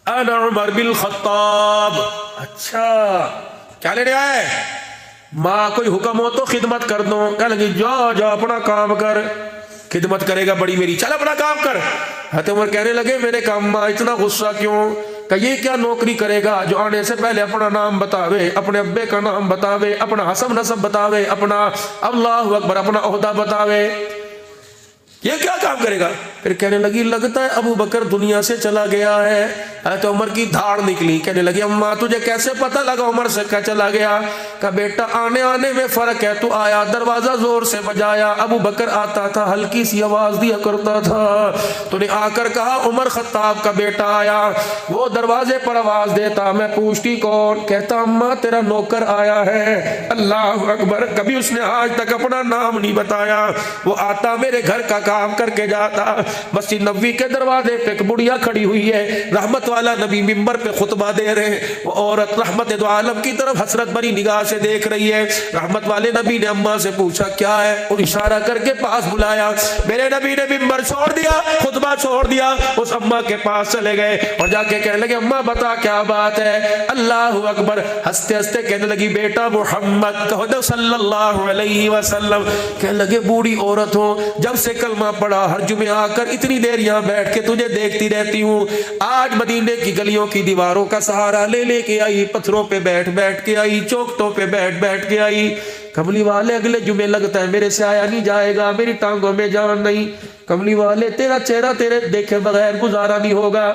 انا عمر بن خطاب۔ اچھا کیا لینے آئے؟ ماں کوئی حکم ہو تو خدمت کر دو، کہنے لگی جا جا اپنا کام کر، خدمت کرے گا بڑی میری، چل اپنا کام کر۔ حضرت عمر کہنے لگے میرے کام ماں اتنا غصہ کیوں؟ کہ یہ کیا نوکری کرے گا جو آنے سے پہلے اپنا نام بتاوے، اپنے ابے کا نام بتاوے، اپنا حسب نسب بتاوے، اپنا اللہ اکبر اپنا عہدہ بتاوے، یہ کیا کام کرے گا؟ پھر کہنے لگی لگتا ہے ابو بکر دنیا سے چلا گیا ہے۔ حضرت عمر کی دھاڑ نکلی، کہنے لگی اماں تجھے کیسے پتہ لگا عمر سے کیا چلا گیا؟ کہا بیٹا آنے آنے میں فرق ہے، تو آیا دروازہ زور سے بجایا، ابو بکر آتا تھا ہلکی سی آواز دیا کرتا تھا، تو نے آ کر کہا عمر خطاب کا بیٹا آیا، وہ دروازے پر آواز دیتا، میں پوچھتی کون؟ کہتا اماں تیرا نوکر آیا ہے۔ اللہ اکبر، کبھی اس نے آج تک اپنا نام نہیں بتایا، وہ آتا میرے گھر کا کام کر کے جاتا۔ مسجد نبوی کے دروازے پہ ایک بڑھیا کھڑی ہوئی ہے، رحمت والا نبی ممبر پہ خطبہ دے رہے ہیں، وہ عورت رحمت دو عالم کی طرف حسرت بری نگاہ سے دیکھ رہی ہے۔ رحمت والے نبی نے اماں سے پوچھا کیا ہے، اور اشارہ کر کے پاس بلایا۔ میرے نبی نے ممبر چھوڑ دیا، خطبہ چھوڑ دیا، اس اماں کے پاس چلے گئے اور جا کے کہنے لگے اماں بتا کیا بات ہے؟ اللہ اکبر، ہنستے ہنستے کہنے لگی بیٹا محمد کہو دو صلی اللہ علیہ وسلم۔ کہنے لگے بوڑھی عورت ہو، جب سے کلمہ پڑھا ہر جمعے آ کر اتنی دیر یہاں بیٹھ کے تجھے دیکھتی رہتی ہوں، آج مدینے کی گلیوں کی دیواروں کا سہارا لے لے کے آئی، پتھروں پہ بیٹھ بیٹھ کے آئی، چوکٹوں پہ بیٹھ بیٹھ کے آئی۔ کملی والے اگلے جمعے لگتا ہے میرے سے آیا نہیں جائے گا، میری ٹانگوں میں جان نہیں، کملی والے تیرا چہرہ تیرے دیکھے بغیر گزارا نہیں ہوگا۔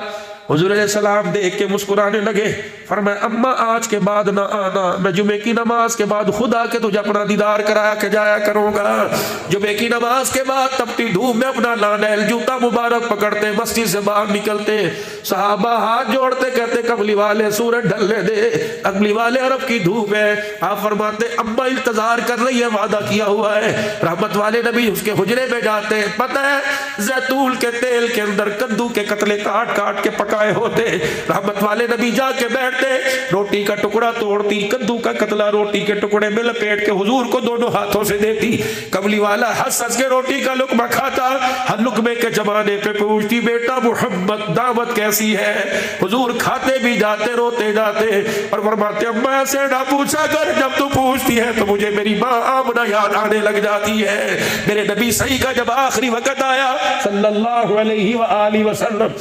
حضور علیہ السلام دیکھ کے مسکرانے لگے، فرمایا اماں آج کے بعد نہ آنا، میں جمعے کی نماز کے بعد خود آ کے تجھے اپنا دیدار کرایا کے جایا کروں گا۔ جمعے کی نماز کے بعد تپتی دھوپ میں اپنا لانیل جوتا مبارک پکڑتے مسجد سے باہر نکلتے، صحابہ ہاتھ جوڑتے کہتے کملی والے سورج ڈھلنے دے، کملی والے عرب کی دھوپ ہے۔ آپ فرماتے اماں انتظار کر رہی ہے، وعدہ کیا ہوا ہے۔ رحمت والے نبی اس کے حجرے میں جاتے، پتہ ہے زیتون کے تیل کے اندر کدو کے قتلے کاٹ کاٹ کے پکائے ہوتے، رحمت والے نبی جا کے بیٹھتے، روٹی کا ٹکڑا توڑتی، کدو کا قتلہ روٹی کے ٹکڑے میں لپیٹ کے حضور کو دونوں ہاتھوں سے دیتی، کملی والا ہنس ہنس کے روٹی کا لقمہ کھاتا، ہر لقمے کے زمانے پہ پوچھتی بیٹا محمد دعوت کیسی ہے؟ حضور کھاتے بھی جاتے روتے جاتے اور فرماتے اماں سے نہ پوچھا کر، جب تو پوچھتی ہے تو مجھے میری ماں آمنہ یاد آنے لگ جاتی ہے۔ میرے نبی صحیح کا جب آخری وقت آیا صلی اللہ علیہ وآلہ وسلم،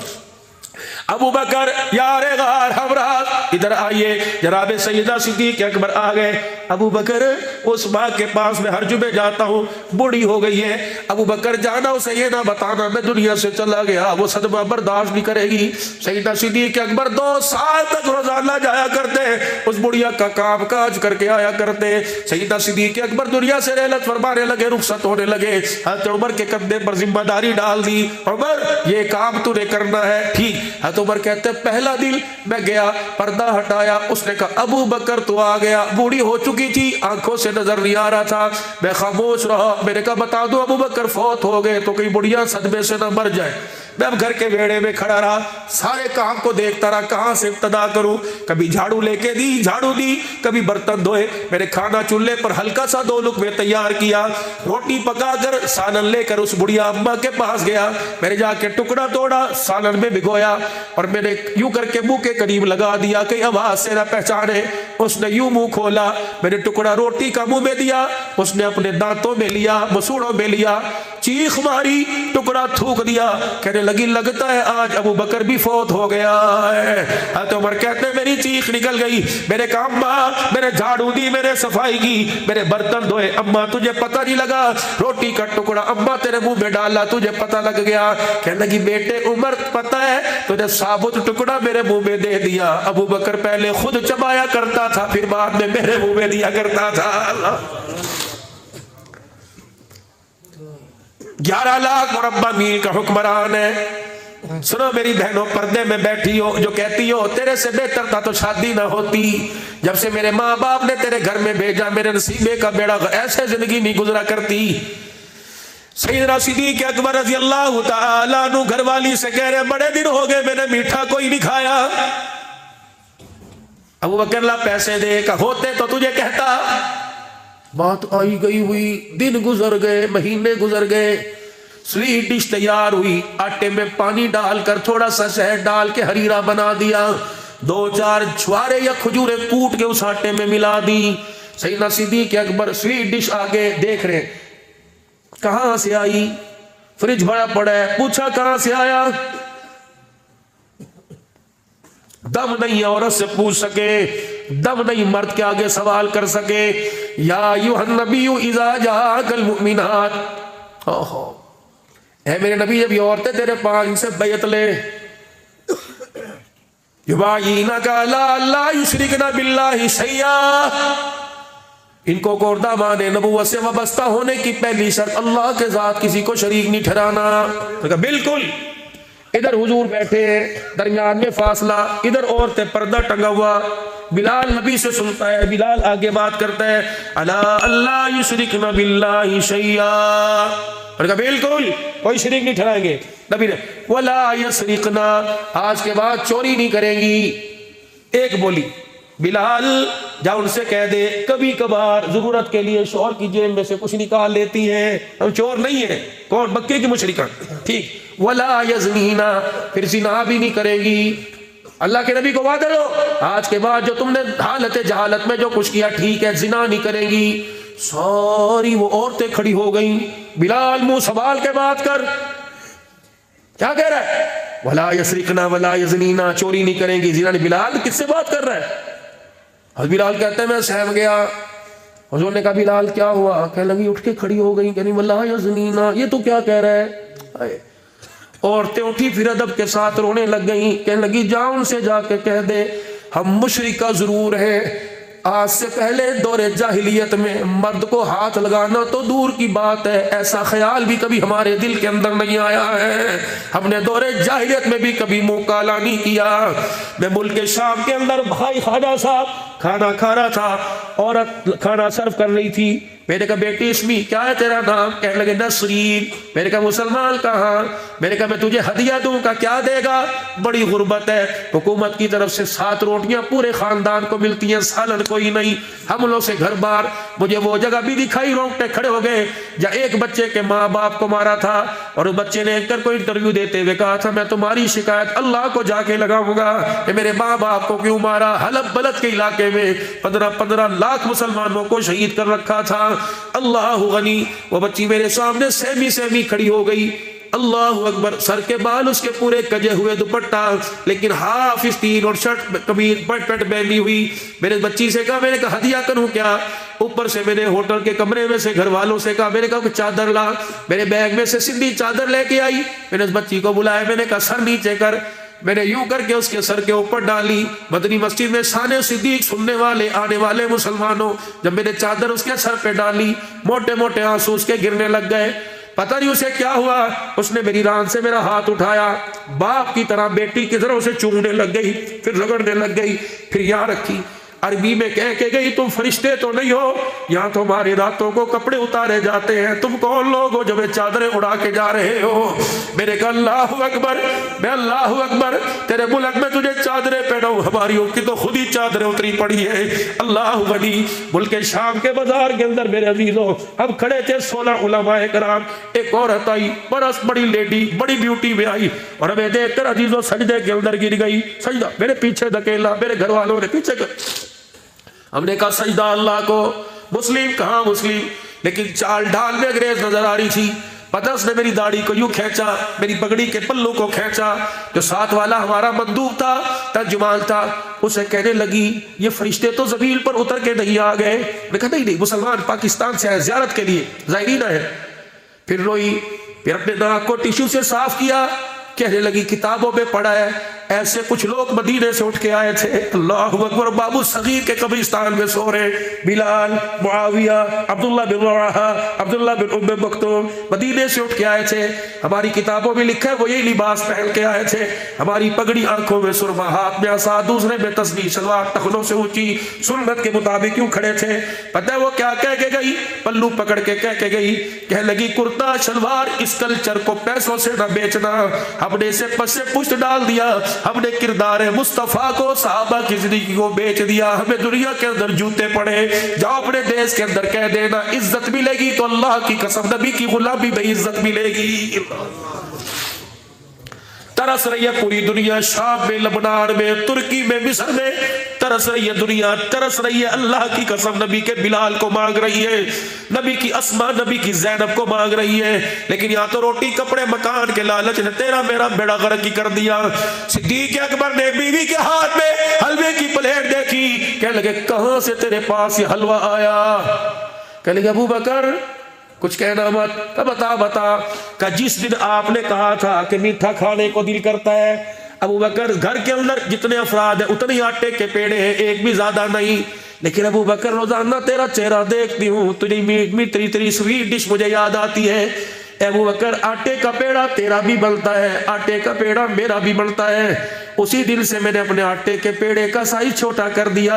ابو بکر یار غار ہمراہ ادھر آئیے، جناب سیدہ صدیق اکبر آ گئے۔ ابو بکر اس ماں کے پاس میں ہر جمعے جاتا ہوں، بوڑھی ہو گئی ہے، ابو بکر جانا اسے یہ نہ بتانا میں دنیا سے چلا گیا، وہ صدمہ برداشت نہیں کرے گی۔ سیدہ صدیق اکبر 2 سال تک روزانہ جایا کرتے، اس بڑھیا کا کام کاج کر کے آیا کرتے۔ سیدہ صدیق اکبر دنیا سے رحلت فرمانے لگے، رخصت ہونے لگے، حضرت عمر کے کندھے پر ذمہ داری ڈال دی، عمر یہ کام تو نے کرنا ہے، ٹھیک۔ حضرت عمر کہتے پہلا دن میں گیا، پردہ ہٹایا، اس نے کہا ابو بکر تو آ گیا، بوڑھی ہو چکی تھی، آنکھوں سے نظر نہیں آ رہا تھا، میں خاموش رہا، میں نے کہا بتا دو ابو بکر فوت ہو گئے تو کہیں بڑھیا صدمے سے نہ مر جائے۔ میں اب گھر کے ویڑے میں کھڑا رہا، سارے کام کو دیکھتا رہا کہاں سے ابتدا کروں، کبھی جھاڑو لے کے دی، جھاڑو دی، کبھی برتن دھوئے، میں نے کھانا چولہے پر ہلکا سا 2 لقمے تیار کیا، روٹی پکا کر سالن لے کر اس بڑھیا اماں کے پاس گیا، میں نے جا کے ٹکڑا توڑا، سالن میں بھگویا اور میں نے یوں کر کے منہ کے قریب لگا دیا کہ آواز سے نہ پہچانے۔ اس نے یوں منہ کھولا، میں نے ٹکڑا روٹی کا منہ میں دیا، اس نے اپنے دانتوں میں لیا، مسوڑوں میں لیا، چیخ ماری، ٹکڑا تھوک دیا، کہنے لگی لگتا ہے آج ابو بکر بھی فوت ہو گیا ہے۔ حضرت عمر کہتے میری چیخ نکل گئی، میرے کہا اماں میں نے جھاڑو دی، میں نے صفائی کی، میرے برتن دھوئے، اماں تجھے پتہ نہیں لگا، روٹی کا ٹکڑا اماں تیرے منہ میں ڈالا تجھے پتہ لگ گیا۔ کہنے لگی بیٹے عمر پتہ ہے تجھے ثابت ٹکڑا میرے منہ میں دے دیا، ابو بکر پہلے خود چبایا کرتا تھا پھر بعد میں میرے منہ میں دیا کرتا تھا۔ 11 لاکھ مربع میل کا حکمران ہے۔ سنو میری بہنوں، پردے میں بیٹھی ہو جو کہتی ہو تیرے سے بہتر تھا تو شادی نہ ہوتی، جب سے میرے ماں باپ نے تیرے گھر میں بھیجا میرے نصیبے کا بیڑا ایسے زندگی نہیں گزرا کرتی۔ سیدنا صدیق اکبر رضی اللہ تعالیٰ عنہ گھر والی سے کہہ رہے بڑے دن ہو گئے میں نے میٹھا کوئی نہیں کھایا۔ ابو بکر لا پیسے دے، کہ ہوتے تو تجھے کہتا۔ بات آئی گئی ہوئی، دن گزر گئے، مہینے گزر گئے، سویٹ ڈش تیار ہوئی، آٹے میں پانی ڈال کر تھوڑا سا شہد ڈال کے حریرہ بنا دیا، 2-4 چھوارے یا کھجورے کوٹ کے اس آٹے میں ملا دی۔ سیدنا صدیق اکبر سویٹ ڈش آگے دیکھ رہے، کہاں سے آئی؟ فریج بڑا پڑا ہے، پوچھا کہاں سے آیا؟ دم نہیں عورت سے پوچھ سکے، دم نہیں مرد کے آگے سوال کر سکے۔ یا ایھا النبی اذا جاءک المؤمنات، اے میرے نبی جب یہ عورتیں تیرے پاس، ان سے بیعت لے۔ یبايعنک علی الا یشرکن باللہ شیئا، ان کو کوردہ مانے نبوت سے وابستہ ہونے کی پہلی شرط اللہ کے ذات کسی کو شریک نہیں ٹھہرانا۔ بالکل، ادھر حضور بیٹھے ہیں، درمیان میں فاصلہ، ادھر عورتیں، پردہ ٹنگا ہوا، بلال نبی سے سنتا ہے، بلال آگے بات کرتا ہے، الا اللہ یشرکن باللہ شیئا، اور کہا بالکل کوئی شریک نہیں ٹھہرائیں گے۔ نبی نے ولا یسرقنا، آج کے بعد چوری نہیں کریں گی۔ ایک بولی، بلال جا ان سے کہہ دے کبھی کبھار ضرورت کے لیے شوہر کی جیب میں سے کچھ نکال لیتی ہیں، ہم چور نہیں ہیں، کون مکے کی مشرکہ، ٹھیک۔ ولا یزنینا، پھر زنا بھی نہیں کرے گی۔ اللہ کے نبی کو وعدہ دو، آج کے بعد جو تم نے حالت جہالت میں جو کچھ کیا ٹھیک ہے، زنا نہیں کرے گی۔ ساری وہ عورتیں کھڑی ہو گئیں، بلال منہ سنبھال کے بات کر، کیا کہہ رہا ہے؟ ولا یسرقنا ولا یزنینا، چوری نہیں کریں گی، زنا نہیں۔ بلال کس سے بات کر رہا ہے؟ حضرت بلال کہتے ہیں میں سہم گیا۔ حضور نے کہا بلال کیا ہوا؟ کہنے لگی اٹھ کے کھڑی ہو گئی، کہنی ولا یزنینا، یہ تو کیا کہہ رہا ہے؟ عورتیں اٹھی پھر ادب کے ساتھ رونے لگ گئیں، کہنے لگی جا ان سے جا کے کہہ دے ہم مشرکہ ضرور ہیں، آج سے پہلے دور جاہلیت میں مرد کو ہاتھ لگانا تو دور کی بات ہے، ایسا خیال بھی کبھی ہمارے دل کے اندر نہیں آیا ہے، ہم نے دور جاہلیت میں بھی کبھی منہ کالا نہیں کیا۔ میں ملک شام کے اندر بھائی خواجہ صاحب کھانا کھا رہا تھا، عورت کھانا سرو کر رہی تھی، میں نے کہا بیٹی اسمی کیا ہے تیرا نام؟ کہنے لگے نسرین۔ میں نے کہا مسلمان کہاں؟ میں نے کہا میں تجھے ہدیہ دوں کا کیا دے گا؟ بڑی غربت ہے، حکومت کی طرف سے 7 روٹیاں پورے خاندان کو ملتی ہیں، سالن کوئی نہیں، حملوں سے گھر بار۔ مجھے وہ جگہ بھی دکھائی، رونگٹے کھڑے ہو گئے، جہاں ایک بچے کے ماں باپ کو مارا تھا، اور اس بچے نے اینکر کو انٹرویو دیتے ہوئے کہا تھا میں تمہاری شکایت اللہ کو جا کے لگاؤں گا کہ میرے ماں باپ کو کیوں مارا۔ حلب بلد کے علاقے میں 15 لاکھ مسلمانوں کو شہید کر رکھا تھا۔ اللہ غنی، وہ بچی میرے سامنے سہمی کھڑی ہو گئی، اللہ اکبر، سر کے بال اس کے پورے کجے ہوئے، دوپٹہ لیکن ہاف آستین اور شرٹ قمیض پٹ پہنی ہوئی۔ میرے بچی سے کہا، میں نے کہا ہدیہ کروں کیا؟ اوپر سے میں نے ہوٹل کے کمرے میں سے گھر والوں سے کہا، میں نے کہا کہ چادر لا، میرے بیگ میں سے سندھی چادر لے کے آئی، میں نے اس بچی کو بلایا، میں نے کہا سر نیچے کر، میں نے یوں کر کے اس کے سر کے اوپر ڈالی۔ مدنی مسجد میں شان صدیق سننے والے آنے والے مسلمانوں، جب میں نے چادر اس کے سر پہ ڈالی، موٹے موٹے آنسو اس کے گرنے لگ گئے۔ پتہ نہیں اسے کیا ہوا، اس نے میری ران سے میرا ہاتھ اٹھایا، باپ کی طرح بیٹی کی طرح اسے چومنے لگ گئی، پھر رگڑنے لگ گئی، پھر یہاں رکھی، عربی میں کہہ کے گئی تم فرشتے تو نہیں ہو، یہاں تمہاری راتوں کو کپڑے اتارے جاتے ہیں، تم کون لوگ ہو جو میں چادریں اڑا کے جا رہے ہو؟ میرے کہا اللہ اکبر، میں اللہ اکبر، تیرے ملک میں تجھے چادریں پہناؤں، ہماری کی تو خود ہی چادریں اتری پڑی ہے۔ اللہ غنی، ملک شام کے بازار کے اندر میرے عزیزوں اب کھڑے تھے 16 علماء کرام، ایک عورت آئی، بڑی لیڈی، بڑی بیوٹی میں آئی، اور ہمیں دیکھ کر عزیزوں سجدے کے اندر گر گئی، سجدہ میرے پیچھے دھکیلا، میرے گھر والوں نے پیچھے ہم نے کہا سجدہ اللہ کو۔ مسلم کہاں مسلم، لیکن چال ڈال میں انگریز نظر آ رہی تھی۔ پتہ اس نے میری داڑھی کو یوں کھینچا، میری پگڑی کے پلوں کو کھینچا، جو ساتھ والا ہمارا مندوب تھا، ترجمان تھا، اسے کہنے لگی یہ فرشتے تو زمین پر اتر کے نہیں آ گئے۔ میں کہا نہیں مسلمان پاکستان سے آئے زیارت کے لیے، زائرین ہے۔ پھر روئی، پھر اپنے ناک کو ٹیشو سے صاف کیا، کہنے لگی کتابوں میں پڑھا ہے ایسے کچھ لوگ مدینے سے اٹھ کے آئے تھے، اللہ اکبر، بابو صغیر کے قبرستان میں سو رہے، بلال، معاویہ، عبداللہ بن رواحہ، عبداللہ بن ام مکتوم مدینے سے اٹھ کے آئے تھے، ہماری کتابوں میں لکھا ہے وہ یہی لباس پہن کے آئے تھے، ہماری پگڑی آنکھوں میں سرما، ہاتھ میں عصا، دوسرے میں تسبیح، شلوار ٹخنوں سے اونچی، سنت کے مطابق کیوں کھڑے تھے؟ پتہ ہے وہ کیا کہہ کے گئی؟ پلو پکڑ کے کہہ کے گئی، کہنے لگی کرتا شلوار اس کلچر کو پیسوں سے نہ بیچنا، ہم نے اسے پس سے پشت ڈال دیا، ہم نے کردار مصطفیٰ کو، صحابہ کی زندگی کو بیچ دیا، ہمیں دنیا کے اندر جوتے پڑے۔ جاؤ اپنے دیس کے اندر کہہ دینا عزت ملے گی تو اللہ کی قسم نبی کی غلامی میں عزت ملے گی۔ ترس رہی ہے پوری دنیا، شام میں، لبنان میں، ترکی میں، مصر میں ترس رہی ہے دنیا، ترس رہی ہے۔ اللہ کی قسم نبی کے بلال کو مانگ رہی ہے، نبی کی اسماء، نبی کی زینب کو مانگ رہی ہے، لیکن یہاں تو روٹی کپڑے مکان کے لالچ نے تیرا میرا بیڑا غرق ہی کر دیا۔ صدیق اکبر نے بیوی کے ہاتھ میں حلوے کی پلیٹ دیکھی، کہنے لگے کہاں سے تیرے پاس یہ حلوہ آیا؟ کہنے لگے ابو بکر کچھ کہنا مت، بتا کہ جس دن آپ نے کہا تھا کہ میٹھا کھانے کو دل کرتا ہے، ابو بکر گھر کے اندر جتنے افراد ہیں اتنے آٹے کے پیڑے ہیں، ایک بھی زیادہ نہیں، لیکن ابو بکر روزانہ تیرا چہرہ دیکھتی ہوں، تیری سویٹ ڈش مجھے یاد آتی ہے۔ ابو بکر آٹے کا پیڑا تیرا بھی بنتا ہے، آٹے کا پیڑا میرا بھی بنتا ہے، اسی دن سے میں نے اپنے آٹے کے پیڑے کا سائز چھوٹا کر دیا۔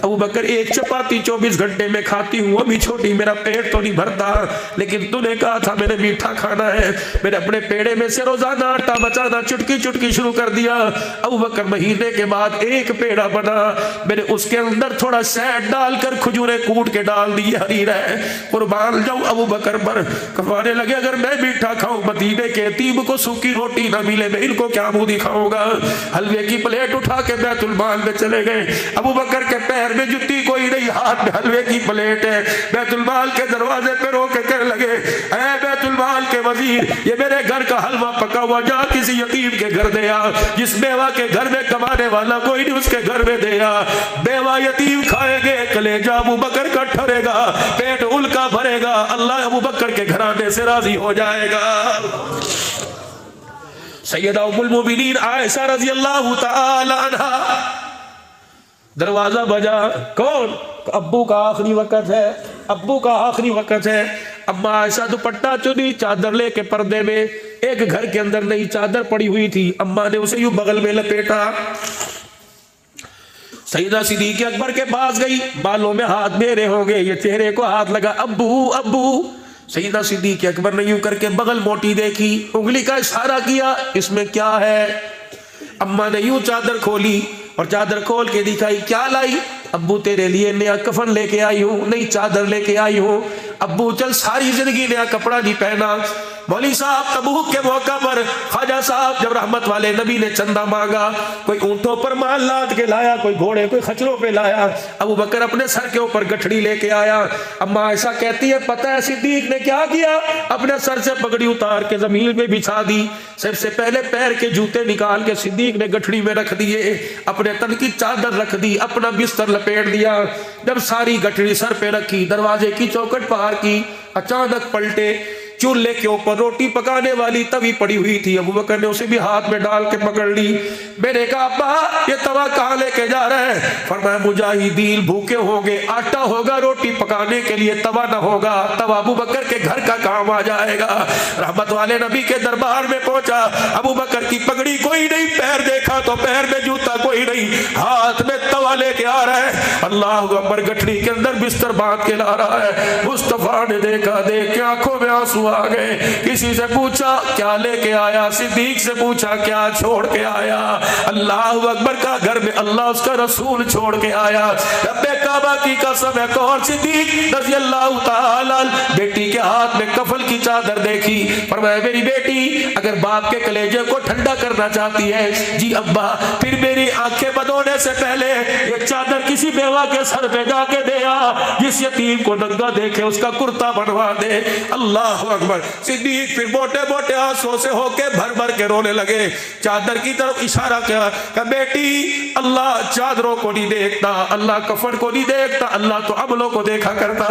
ابو بکر ایک چپاتی 24 گھنٹے میں کھاتی ہوں، ابھی چھوٹی، میرا پیٹ تو نہیں بھرتا، لیکن تو نے کہا تھا میں نے میٹھا کھانا ہے، میں نے اپنے پیڑے میں سے روزانہ آٹا بچانا چٹکی چٹکی شروع کر دیا۔ ابو بکر مہینے کے بعد ایک پیڑا بنا، میں نے اس کے اندر تھوڑا شہد ڈال کر کھجوریں کوٹ کے ڈال دی، ہری رہے قربان جاؤں ابو بکر پر۔ کہنے لگے اگر میں میٹھا کھاؤں مدینے کے یتیم کو سوکھی روٹی نہ ملے میں ان کو کیا منہ دکھاؤں گا؟ حلوے کی پلیٹ اٹھا کے بیت المال میں چلے گئے۔ ابو بکر کے پیر میں جوتی کوئی نہیں، ہاتھ میں حلوے کی پلیٹ ہے، بیت المال کے دروازے پہ رو کے کہنے لگے اے بیت المال کے وزیر، یہ میرے گھر کا حلوہ پکا ہوا، جا کسی یتیم کے گھر دے آ، جس بیوہ کے گھر میں کمانے والا کوئی نہیں اس کے گھر میں دے آ، بیوہ یتیم کھائیں گے، کلیجہ ابو بکر کا ٹھرے گا، پیٹ ان کا بھرے گا، اللہ ابو بکر کے گھرانے سے راضی ہو جائے گا۔ سیدہ ام المومنین عائشہ رضی اللہ تعالی عنہ دروازہ بجا، کون؟ ابو کا آخری وقت ہے، ابو کا آخری وقت ہے۔ اما عائشہ دوپٹہ چنی، چادر لے کے پردے میں، ایک گھر کے اندر نئی چادر پڑی ہوئی تھی، اما نے اسے یوں بغل میں لپیٹا، سیدہ صدیق اکبر کے پاس گئی، بالوں میں ہاتھ میرے ہوں گے، یہ چہرے کو ہاتھ لگا، ابو ابو۔ سیدہ صدیق اکبر نے یوں کر کے بغل موٹی دیکھی، انگلی کا اشارہ کیا، اس میں کیا ہے؟ اماں نے یوں چادر کھولی اور چادر کھول کے دکھائی، کیا لائی؟ ابو تیرے لیے نیا کفن لے کے آئی ہوں، نئی چادر لے کے آئی ہوں۔ ابو چل ساری زندگی نیا کپڑا نہیں پہنا۔ مولوی صاحب تبوک کے موقع پر خواجہ صاحب جب رحمت والے نبی نے چندہ مانگا، کوئی اونٹوں پر مال لاد کے لایا، کوئی گھوڑے کوئی خچروں پہ لایا، ابو بکر اپنے سر کے اوپر گٹھڑی لے کے آیا۔ اما عائشہ کہتی ہے پتہ ہے صدیق نے کیا کیا؟ اپنے سر سے پگڑی اتار کے زمین میں بچھا دی، سب سے پہلے پیر کے جوتے نکال کے صدیق نے گٹھڑی میں رکھ دیے، اپنے تن کی چادر رکھ دی، اپنا بستر لپیٹ دیا۔ جب ساری گٹھڑی سر پہ رکھی، دروازے کی چوکھٹ پار کی، اچانک پلٹے، چولہے کے اوپر روٹی پکانے والی توی پڑی ہوئی تھی، ابو بکر نے اسے بھی ہاتھ میں ڈال کے پکڑ لی۔ میں نے کہا ابا یہ توا کہاں لے کے جا رہے ہیں؟ فرمایا مجاہدین بھوکے ہوں گے، آٹا ہوگا روٹی پکانے کے لیے، توا نہ ہوگا، توا ابو بکر کے گھر کا کام آ جائے گا۔ رحمت والے نبی کے دربار میں پہنچا، ابو بکر کی پگڑی کوئی نہیں، پیر دیکھا تو پیر میں جوتا کوئی نہیں، ہاتھ میں توا لے کے آ رہا ہے، اللہ اکبر، گٹھڑی کے اندر بستر باندھ کے لا رہا ہے۔ مصطفیٰ نے دیکھا، دیکھ کے آنکھوں میں آنسو آ گئے۔ کسی سے پوچھا کیا لے کے آیا؟ صدیق سے پوچھا کیا چھوڑ کے آیا؟ اللہ اکبر کا گھر میں اللہ اس کا رسول چھوڑ کے آیا۔ رب کعبہ کی قسم ہے، کون؟ صدیق رضی اللہ تعالی۔ بیٹی کے ہاتھ میں کفن کی چادر دیکھی، فرمایا میری بیٹی اگر باپ کے کلیجے کو ٹھنڈا کرنا چاہتی ہے، جی ابا، پھر میری آنکھیں بند ہونے سے پہلے یہ چادر کسی بیوہ کے سر پہ جا کے دے آ، جس یتیم کو ننگا دیکھے اس کا کرتا بنوا دے۔ اللہ اکبر۔ صدیق پھر موٹے موٹے آنسوں سے ہو کے بھر بھر کے رونے لگے، چادر کی طرف اشارہ کیا کہ بیٹی اللہ چادروں کو نہیں دیکھتا، اللہ کفن کو نہیں دیکھتا، اللہ تو عملوں کو دیکھا کرتا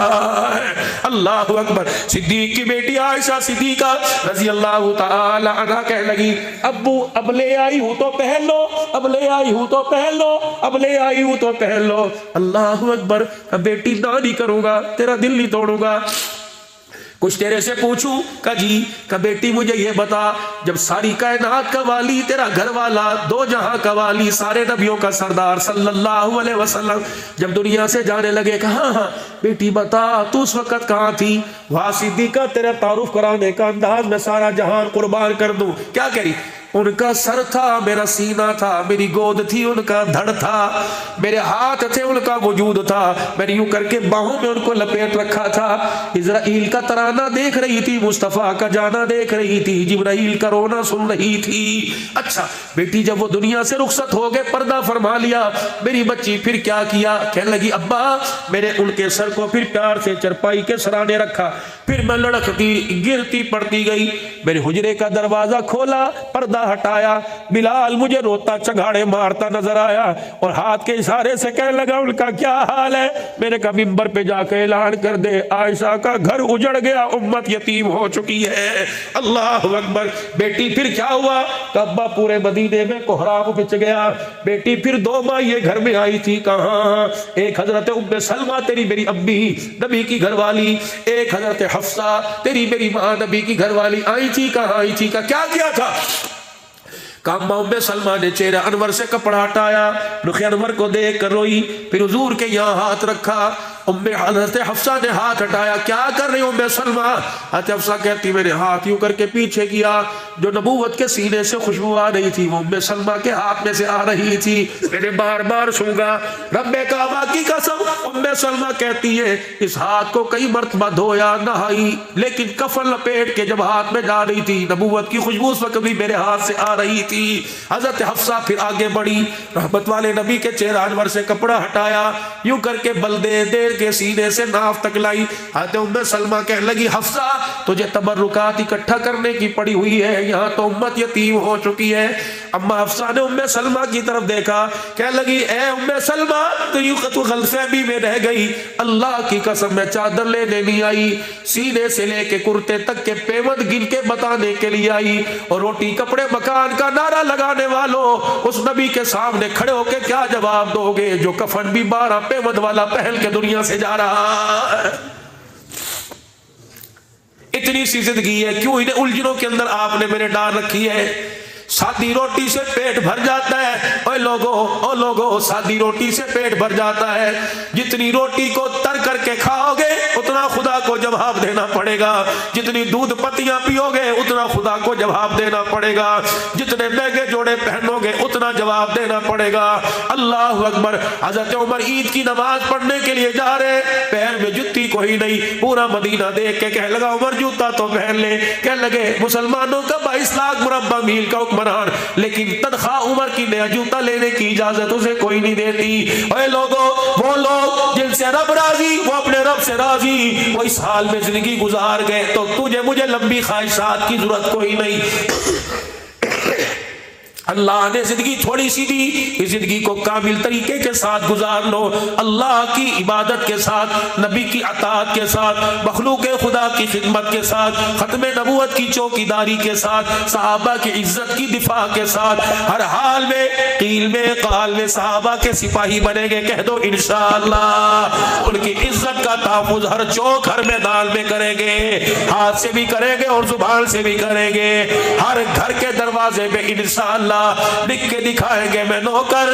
ہے۔ اللہ اکبر۔ صدیق کی بیٹی عائشہ صدیقہ رضی اللہ تعالی عنہ کہنے لگی ابو اب لے آئی ہوں تو پہن لو، اب لے آئی ہوں تو پہن لو، اب لے آئی ہوں تو پہن لو۔ اللہ اکبر۔ بیٹی نہ نہیں کروں گا، تیرا دل نہیں توڑوں گا، کچھ تیرے سے پوچھوں؟ کہ جی، کہ بیٹی مجھے یہ بتا، جب ساری کائنات کا والی، تیرا گھر والا، دو جہاں کا والی، سارے نبیوں کا سردار صلی اللہ علیہ وسلم جب دنیا سے جانے لگے، کہا ہاں بیٹی بتا تو اس وقت کہاں تھی؟ وہاں صدیقہ تیرا تعارف کرانے کا انداز میں سارا جہان قربان کر دوں۔ کیا کہہ رہی؟ ان کا سر تھا، میرا سینہ تھا، میری گود تھی، ان کا دھڑ تھا، میرے ہاتھ تھے، ان کا وجود تھا، میں نے یوں کر کے باہوں میں ان کو لپیٹ رکھا تھا۔ اسرائیل کا ترانہ دیکھ رہی تھی، مصطفیٰ کا جانا دیکھ رہی تھی، جبرائیل کا رونا سن رہی تھی۔ اچھا بیٹی جب وہ دنیا سے رخصت ہو گئے، پردہ فرما لیا، میری بچی پھر کیا کیا؟ کہنے لگی ابا میں نے ان کے سر کو پھر پیار سے چرپائی کے سرانے رکھا، پھر میں لڑکتی گرتی پڑتی گئی، میرے حجرے کا دروازہ کھولا، پردہ ہٹایا، بلال مجھے روتا چنگاڑے مارتا نظر آیا اور ہاتھ کے اشارے سے کہنے لگا ان کا کیا حال ہے؟ میں نے کہا ممبر پہ جا کے اعلان کر دے عائشہ کا گھر اجڑ گیا، امت یتیم ہو چکی ہے۔ اللہ اکبر۔ بیٹی پھر کیا ہوا؟ کہ ابا پورے مدینے میں کوہرام بچ گیا۔ بیٹی پھر 2 ماہ یہ گھر میں آئی تھی، کہاں؟ ایک حضرت ام سلمہ تیری میری امی نبی کی گھر والی، ایک حضرت حفصہ تیری میری ماں نبی کی گھر والی آئی تھی، کہاں آئی تھی؟ کیا کیا تھا؟ کامہ ام سلمہ نے چہرہ انور سے کپڑا ہٹایا، رخ انور کو دیکھ کر روئی، پھر حضور کے یہاں ہاتھ رکھا، حضرت حفصہ نے ہاتھ ہٹایا، کیا کر رہی ام سلمہ؟ حضرت حفصہ کہتی میں نے ہاتھ یوں کر کے پیچھے کیا، جو نبوت کے سینے سے خوشبو آ رہی تھی وہ ام سلمہ کے ہاتھ میں سے آ رہی تھی، میں نے بار بار سونگا، رب کعبہ کی قسم۔ ام سلمہ کہتی ہے اس ہاتھ کو کئی مرتبہ دھویا، نہائی، لیکن کفن لپیٹ کے جب ہاتھ میں ڈال رہی تھی نبوت کی خوشبو اس وقت بھی میرے ہاتھ سے آ رہی تھی۔ حضرت حفصہ پھر آگے بڑھی، رحمت والے نبی کے چہرہ انور سے کپڑا ہٹایا، یوں کر کے بلدے دیر کے سینے سے ناف تک لائی۔ حضرت ام سلمہ کہنے لگی حفصہ تجھے تبرکات اکٹھا کرنے کی پڑی ہوئی ہے، یہاں تو امت یتیم ہو چکی ہے۔ اما حفصہ نے ام سلمہ کی طرف دیکھا، کہنے لگی اے ام سلمہ تو غلط فہمی میں رہ گئی، اللہ کی قسم میں چادر لینے نہیں آئی، سینے سے لے کے کرتے تک کے پیوند گن کے بتانے کے لیے آئی، اور روٹی کپڑے مکان کا نعرہ لگانے والوں اس نبی کے سامنے کھڑے ہو کے کیا جواب دو گے جو کفن بھی 12 پیوند والا پہن کے دنیا سے جا رہا ہے؟ اتنی سی زندگی ہے، کیوں انہیں الجھنوں کے اندر آپ نے میرے ڈال رکھی ہے؟ سادی روٹی سے پیٹ بھر جاتا ہے، اے لوگو سادی روٹی سے پیٹ بھر جاتا ہے، جتنی روٹی کو تر کر کے کھاؤ گے اتنا خدا کو جواب دینا پڑے گا، جتنی دودھ پتیاں پیو گے اتنا خدا کو جواب دینا پڑے گا، جتنے مہنگے جوڑے پہنو گے اتنا جواب دینا پڑے گا۔ اللہ اکبر۔ حضرت عمر عید کی نماز پڑھنے کے لیے جا رہے، پیر میں جتی کوئی نہیں، پورا مدینہ دیکھ کے کہنے لگا عمر جوتا تو پہن لے، کہنے لگے مسلمانوں کا 22 لاکھ مربع میل کا حکمران، لیکن تنخواہ عمر کی نیا جوتا لینے کی اجازت اسے کوئی نہیں دیتی۔ اے لوگو وہ لوگ جن سے رب راضی وہ اپنے رب سے راضی، وہ اس حال میں زندگی گزار گئے تو تجھے مجھے لمبی خواہشات کی ضرورت کوئی نہیں۔ اللہ نے زندگی تھوڑی سی دی، اس زندگی کو کامل طریقے کے ساتھ گزار لو، اللہ کی عبادت کے ساتھ، نبی کی اطاعت کے ساتھ، مخلوق خدا کی خدمت کے ساتھ، ختم نبوت کی چوکیداری کے ساتھ، صحابہ کی عزت کی دفاع کے ساتھ، ہر حال میں قیل میں قال میں صحابہ کے سپاہی بنیں گے، کہہ دو انشاءاللہ، ان کی عزت کا تحفظ ہر چوک ہر میدان میں کریں گے، ہاتھ سے بھی کریں گے اور زبان سے بھی کریں گے، ہر گھر کے دروازے پہ انشاءاللہ لکھ کے دکھائیں گے میں نوکر